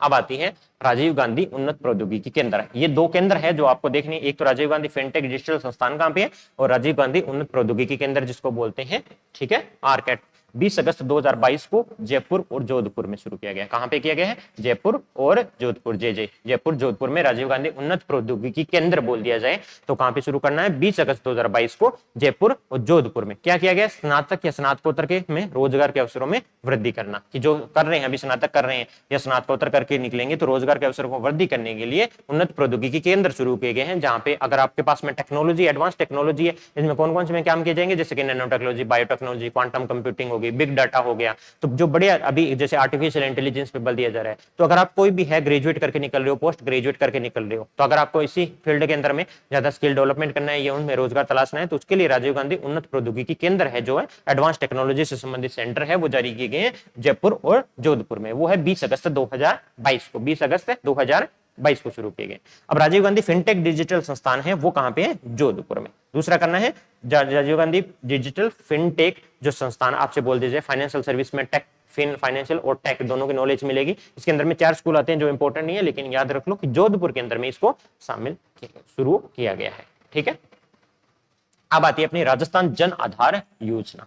अब आती है राजीव गांधी उन्नत प्रौद्योगिकी केंद्र। ये दो केंद्र है जो आपको देखने, एक तो राजीव गांधी फिनटेक डिजिटल संस्थान कहां पे है और राजीव गांधी उन्नत प्रौद्योगिकी केंद्र जिसको बोलते हैं, ठीक है, आरकेट। 20 अगस्त 2022 को जयपुर और जोधपुर में शुरू किया गया। कहां पे किया गया है, जयपुर और जोधपुर। जयपुर जोधपुर में राजीव गांधी उन्नत प्रौद्योगिकी केंद्र बोल दिया जाए तो कहां पे शुरू करना है, 20 अगस्त 2022 को जयपुर और जोधपुर में। क्या किया गया, स्नातक या स्नातकोत्तर के में रोजगार के अवसरों में वृद्धि करना, कि जो कर रहे हैं अभी स्नातक कर रहे हैं या स्नातकोत्तर करके निकलेंगे तो रोजगार के अवसरों को वृद्धि करने के लिए उन्नत प्रौद्योगिकी केंद्र शुरू किए गए हैं जहां पे अगर आपके पास में टेक्नोलॉजी, एडवांस टेक्नोलॉजी है, इसमें कौन कौन से में काम किए जाएंगे, जैसे कि nano technology, biotechnology, quantum computing होगी, बिग डाटा हो गया। तो जो बड़े अभी जैसे आर्टिफिशियल इंटेलिजेंस पे बल दिया जा रहा है, तो अगर आप कोई भी है ग्रेजुएट करके निकल रहे हो, पोस्ट ग्रेजुएट करके निकल रहे हो, तो अगर आपको इसी फील्ड के अंदर में ज्यादा स्किल डेवलपमेंट करना है या उनमें रोजगार तलाशना है तो उसके लिए राजीव गांधी उन्नत प्रौद्योगिकी केंद्र है जो है एडवांस टेक्नोलॉजी से संबंधित सेंटर है, वो जारी किए गए हैं जयपुर और जोधपुर में। वो है 20 अगस्त 2022 को, 20 अगस्त 2022 को शुरू किए गए। अब राजीव गांधी फिनटेक डिजिटल संस्थान है वो कहां पे है, जोधपुर में। दूसरा करना है राजीव गांधी डिजिटल फिनटेक जो संस्थान, आपसे बोल दीजिए फाइनेंशियल सर्विस में टेक, फाइनेंशियल और टेक दोनों की नॉलेज मिलेगी। इसके अंदर में 4 स्कूल आते हैं जो इंपॉर्टेंट नहीं है, लेकिन याद रख लो कि जोधपुर के अंदर में इसको शामिल शुरू किया गया है। ठीक है, अब आती है अपनी राजस्थान जन आधार योजना।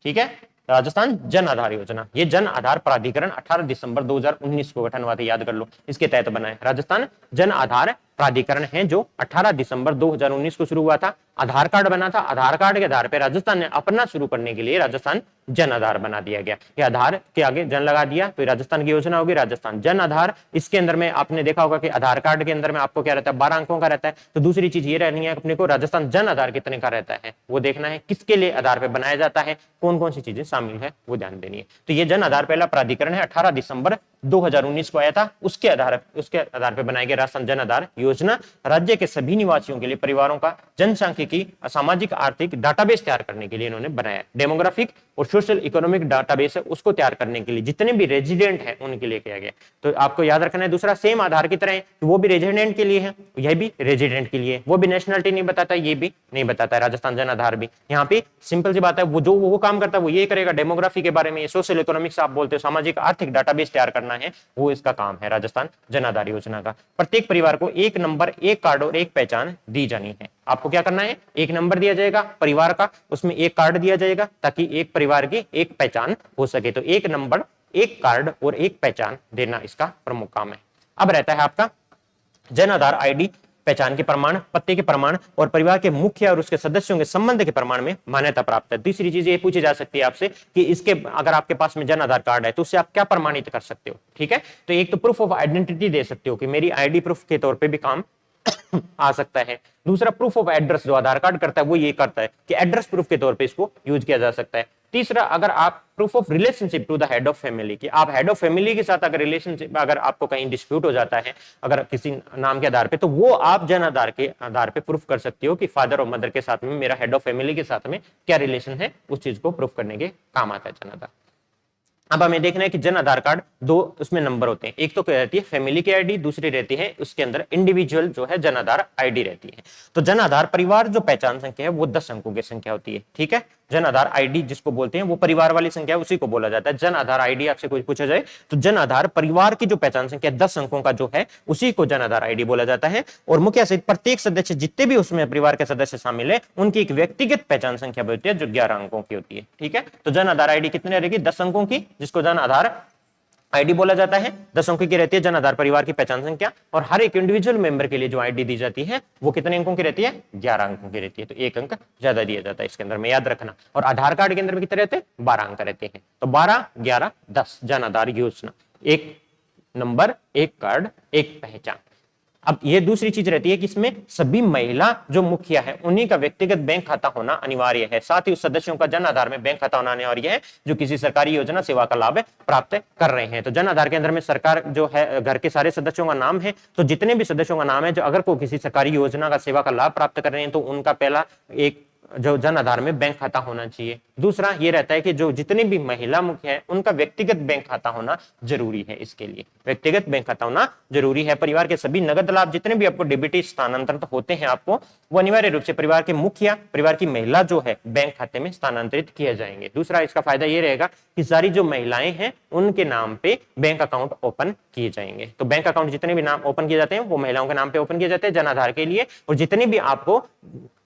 ठीक है, राजस्थान जन आधार योजना, ये जन आधार प्राधिकरण 18 दिसंबर 2019 को गठन हुआ था, याद कर लो, इसके तहत बना है। राजस्थान जन आधार प्राधिकरण है जो 18 दिसंबर 2019 को शुरू हुआ था। आधार कार्ड बना था, आधार कार्ड के आधार पर राजस्थान ने अपना शुरू करने के लिए राजस्थान जन आधार बना दिया गया। ये आधार के आगे जन लगा दिया तो राजस्थान की योजना होगी राजस्थान जन आधार। इसके अंदर में आपने देखा होगा कि आधार कार्ड के अंदर में आपको क्या रहता है, 12 अंकों का रहता है। तो दूसरी चीज ये रहनी है अपने को, राजस्थान जन आधार कितने का रहता है वो देखना है, किसके लिए आधार पे बनाया जाता है, कौन कौन सी चीजें शामिल है वो ध्यान देनी है। तो ये जन आधार पहला प्राधिकरण है, 18 दिसंबर 2019 को आया था, उसके आधार पे बनाई गई राजस्थान जन आधार योजना। राज्य के सभी निवासियों के लिए परिवारों का जनसांख्यिकी, सामाजिक आर्थिक डाटाबेस तैयार करने के लिए इन्होंने बनाया। डेमोग्राफिक और सोशल इकोनॉमिक डाटाबेस है उसको तैयार करने के लिए जितने भी रेजिडेंट हैं उनके लिए किया गया। तो आपको याद रखना है, दूसरा सेम आधार की तरह है तो वो भी रेजिडेंट के लिए है, यह भी रेजिडेंट के लिए, वो भी नेशनलिटी नहीं बताता, ये भी नहीं बताता है राजस्थान जन आधार भी। यहाँ पे सिंपल सी बात है, वो जो वो काम करता है वो ये करेगा, डेमोग्राफी के बारे में, सोशल इकोनॉमिक्स आप बोलते हो, सामाजिक आर्थिक डाटाबेस तैयार करना है, वो इसका काम है राजस्थान जन आधार योजना का। प्रत्येक परिवार को एक नंबर, एक कार्ड और एक पहचान दी जानी है। आपको क्या करना है, एक नंबर दिया जाएगा परिवार का, उसमें एक कार्ड दिया जाएगा ताकि एक परिवार की एक पहचान हो सके। तो एक नंबर, एक कार्ड और एक पहचान देना इसका प्रमुख काम है। अब रहता है आपका जन आधार आईडी, पहचान के प्रमाण, पते के प्रमाण और परिवार के मुखिया और उसके सदस्यों के संबंध के प्रमाण में मान्यता प्राप्त है। तीसरी चीज ये पूछी जा सकती है आपसे कि इसके अगर आपके पास में जन आधार कार्ड है तो उससे आप क्या प्रमाणित कर सकते हो। ठीक है, तो एक तो प्रूफ ऑफ आइडेंटिटी दे सकते हो कि मेरी आईडी प्रूफ के तौर पे भी काम आ सकता है। दूसरा प्रूफ ऑफ एड्रेस जो आधार कार्ड करता है वो ये करता है कि एड्रेस प्रूफ के तौर पे इसको यूज किया जा सकता है। तीसरा, अगर आप proof of relationship to the head of family, कि आप हेड ऑफ फैमिली के साथ अगर रिलेशनशिप, अगर आपको कहीं डिस्प्यूट हो जाता है अगर किसी नाम के आधार पे, तो वो आप जन आधार के आधार पे प्रूफ कर सकते हो कि फादर और मदर के साथ में, मेरा हेड ऑफ फैमिली के साथ में क्या रिलेशन है, उस चीज को प्रूफ करने के काम आता है जन आधार। अब हमें देखना है कि जन आधार कार्ड दो उसमें नंबर होते हैं, एक तो क्या रहती है फैमिली की आईडी, दूसरी रहती है उसके अंदर इंडिविजुअल जो है जन आधार आईडी रहती है। तो जन आधार परिवार जो पहचान संख्या है वो 10 अंकों की संख्या होती है, ठीक है। जन आधार आईडी जिसको बोलते हैं वो परिवार वाली संख्या है, उसी को बोला जाता है जन आधार आईडी। आपसे कोई पूछा जाए तो जन आधार परिवार की जो पहचान संख्या 10 अंकों का जो है उसी को जन आधार आईडी बोला जाता है। और मुखिया सहित प्रत्येक सदस्य जितने भी उसमें परिवार के सदस्य शामिल है उनकी एक व्यक्तिगत पहचान संख्या होती है जो 11 अंकों की होती है, ठीक है। तो जन आधार आईडी कितनी रहेगी, 10 अंकों की, जिसको जन आधार आईडी बोला जाता है। 10 अंकों की रहती है जन आधार परिवार की पहचान संख्या, और हर एक इंडिविजुअल मेंबर के लिए जो आईडी दी जाती है वो कितने अंकों की रहती है, 11 अंकों की रहती है। तो एक अंक ज्यादा दिया जाता है इसके अंदर में, याद रखना। और आधार कार्ड के अंदर भी कितने रहते हैं, 12 अंक रहते हैं। तो 12 11 10 जन आधार योजना, एक नंबर एक कार्ड एक पहचान। अब ये दूसरी चीज रहती है कि इसमें सभी महिला जो मुखिया है उन्हीं का व्यक्तिगत बैंक खाता होना अनिवार्य है, साथ ही उस सदस्यों का जन आधार में बैंक खाता होना अनिवार्य है जो किसी सरकारी योजना सेवा का लाभ प्राप्त कर रहे हैं। तो जन आधार के अंदर में सरकार जो है घर के सारे सदस्यों का नाम है, तो जितने भी सदस्यों का नाम है जो अगर को किसी सरकारी योजना का सेवा का लाभ प्राप्त कर रहे हैं तो उनका पहला एक जो जन आधार में बैंक खाता होना चाहिए। दूसरा ये रहता है कि जो जितनी भी महिला मुखिया है उनका व्यक्तिगत बैंक खाता होना जरूरी है, इसके लिए व्यक्तिगत बैंक खाता होना जरूरी है। परिवार के सभी नगद लाभ जितने भी आपको डीबीटी स्थानांतरित होते हैं आपको, वो अनिवार्य रूप से परिवार के मुखिया परिवार की महिला जो है बैंक खाते में स्थानांतरित किए जाएंगे। दूसरा इसका फायदा ये रहेगा कि सारी जो महिलाएं हैं उनके नाम पे बैंक अकाउंट ओपन किए जाएंगे। तो बैंक अकाउंट जितने भी नाम ओपन किए जाते हैं वो महिलाओं के नाम पे ओपन किए जाते हैं जन आधार के लिए, और जितने भी आपको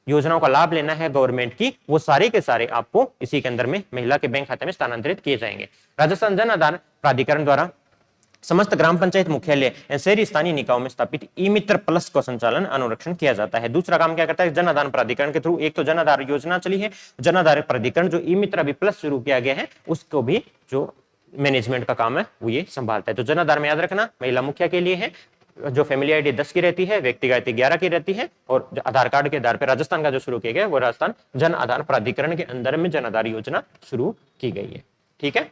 योजनाओं का लाभ लेना है गवर्नमेंट की वो सारे के सारे आपको इसी के अंदर में महिला के बैंक खाते में स्थानांतरित किए जाएंगे। राजस्थान जन आधार प्राधिकरण द्वारा समस्त ग्राम पंचायत मुख्यालय शहरी स्थानीय निकायों में स्थापित ई मित्र प्लस का संचालन अनुरक्षण किया जाता है। दूसरा काम क्या करता है, जन आधार प्राधिकरण के थ्रू एक तो जन आधार योजना चली है, जन आधार प्राधिकरण जो ई मित्र अभी प्लस शुरू किया गया है उसको भी जो मैनेजमेंट का काम है वो ये संभालता है। तो जन आधार में याद रखना महिला मुखिया के लिए है, जो फैमिली आईडी 10 की रहती है, व्यक्तिगत 11 की रहती है, और आधार कार्ड के आधार पर राजस्थान का जो शुरू किया गया वो राजस्थान जन आधार प्राधिकरण के अंदर में जन आधार योजना शुरू की गई है, ठीक है।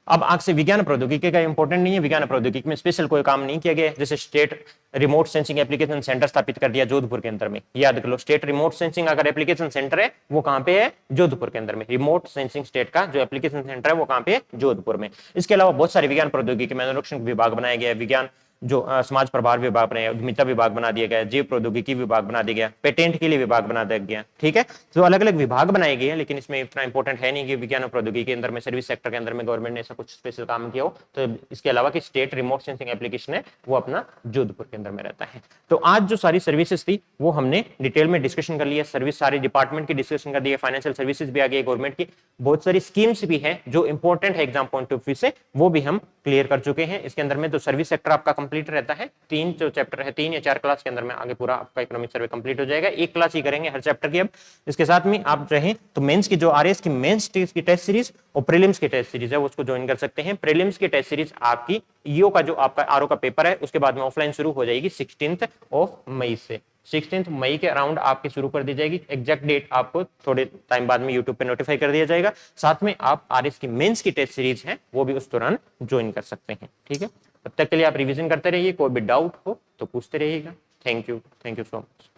अब आग से विज्ञान प्रौद्योगिकी का इंपॉर्टेंट नहीं है, विज्ञान प्रौद्योगिकी में स्पेशल कोई काम नहीं किया गया है। जैसे state remote sensing application centre स्थापित कर दिया जोधपुर के अंदर में, याद कर लो स्टेट रिमोट सेंसिंग अगर एप्लीकेशन सेंटर है वो कहां पे है, जोधपुर के अंदर में। रिमोट सेंसिंग स्टेट का जो एप्लीकेशन सेंटर है वो कहां पे है, जोधपुर में। इसके अलावा बहुत सारे विज्ञान प्रौद्योगिकी में अनुरक्षण विभाग बनाया गया है, विज्ञान जो समाज प्रभार विभाग बनाया, उद्यमिता विभाग बना दिया गया, जैव प्रौद्योगिकी विभाग बना दिया गया, पेटेंट के लिए विभाग बना दिया गया, ठीक है। तो अलग अलग विभाग बनाए गए हैं, लेकिन इसमें इतना इंपॉर्टेंट है नहीं कि विज्ञान और प्रौद्योगिकी के अंदर में सर्विस सेक्टर के अंदर में गवर्नमेंट ने ऐसा कुछ स्पेशल काम किया हो। तो इसके अलावा कि स्टेट रिमोट सेंसिंग एप्लीकेशन है वो अपना जोधपुर के अंदर में रहता है। तो आज जो सारी सर्विसेज थी वो हमने डिटेल में डिस्कशन कर लिया, सर्विस सारे डिपार्टमेंट की डिस्कशन कर दी है, फाइनेंशियल सर्विसेज भी आ गई, गवर्नमेंट की बहुत सारी स्कीम्स भी है जो इंपॉर्टेंट है एग्जाम पॉइंट ऑफ व्यू से, वो भी हम क्लियर कर चुके हैं। इसके अंदर में तो सर्विस सेक्टर आपका कंप्लीट रहता है, 3 जो चैप्टर है 3 या 4 क्लास के अंदर में आगे पूरा आपका इकोनॉमिक सर्वे कंप्लीट हो जाएगा, एक क्लास ही करेंगे हर चैप्टर की। अब इसके साथ में आप चाहें तो मेंस की जो आरएस की मेंस की टेस्ट सीरीज और प्रीलिम्स की टेस्ट सीरीज है वो उसको ज्वाइन कर सकते हैं। प्रीलिम्स की टेस्ट सीरीज आपकी ईओ का जो आपका आरओ का पेपर है उसके बाद में ऑफलाइन शुरू हो जाएगी 16 मई से, 16 मई के अराउंड आपकी शुरू कर दी जाएगी। एग्जैक्ट डेट आपको थोड़े टाइम बाद में यूट्यूब पे नोटिफाई कर दिया जाएगा। साथ में आप आरएस की मेंस की टेस्ट सीरीज है वो भी उस दौरान ज्वाइन कर सकते हैं, ठीक है। तब तक के लिए आप रिवीजन करते रहिए, कोई भी डाउट हो तो पूछते रहिएगा। Thank you so much.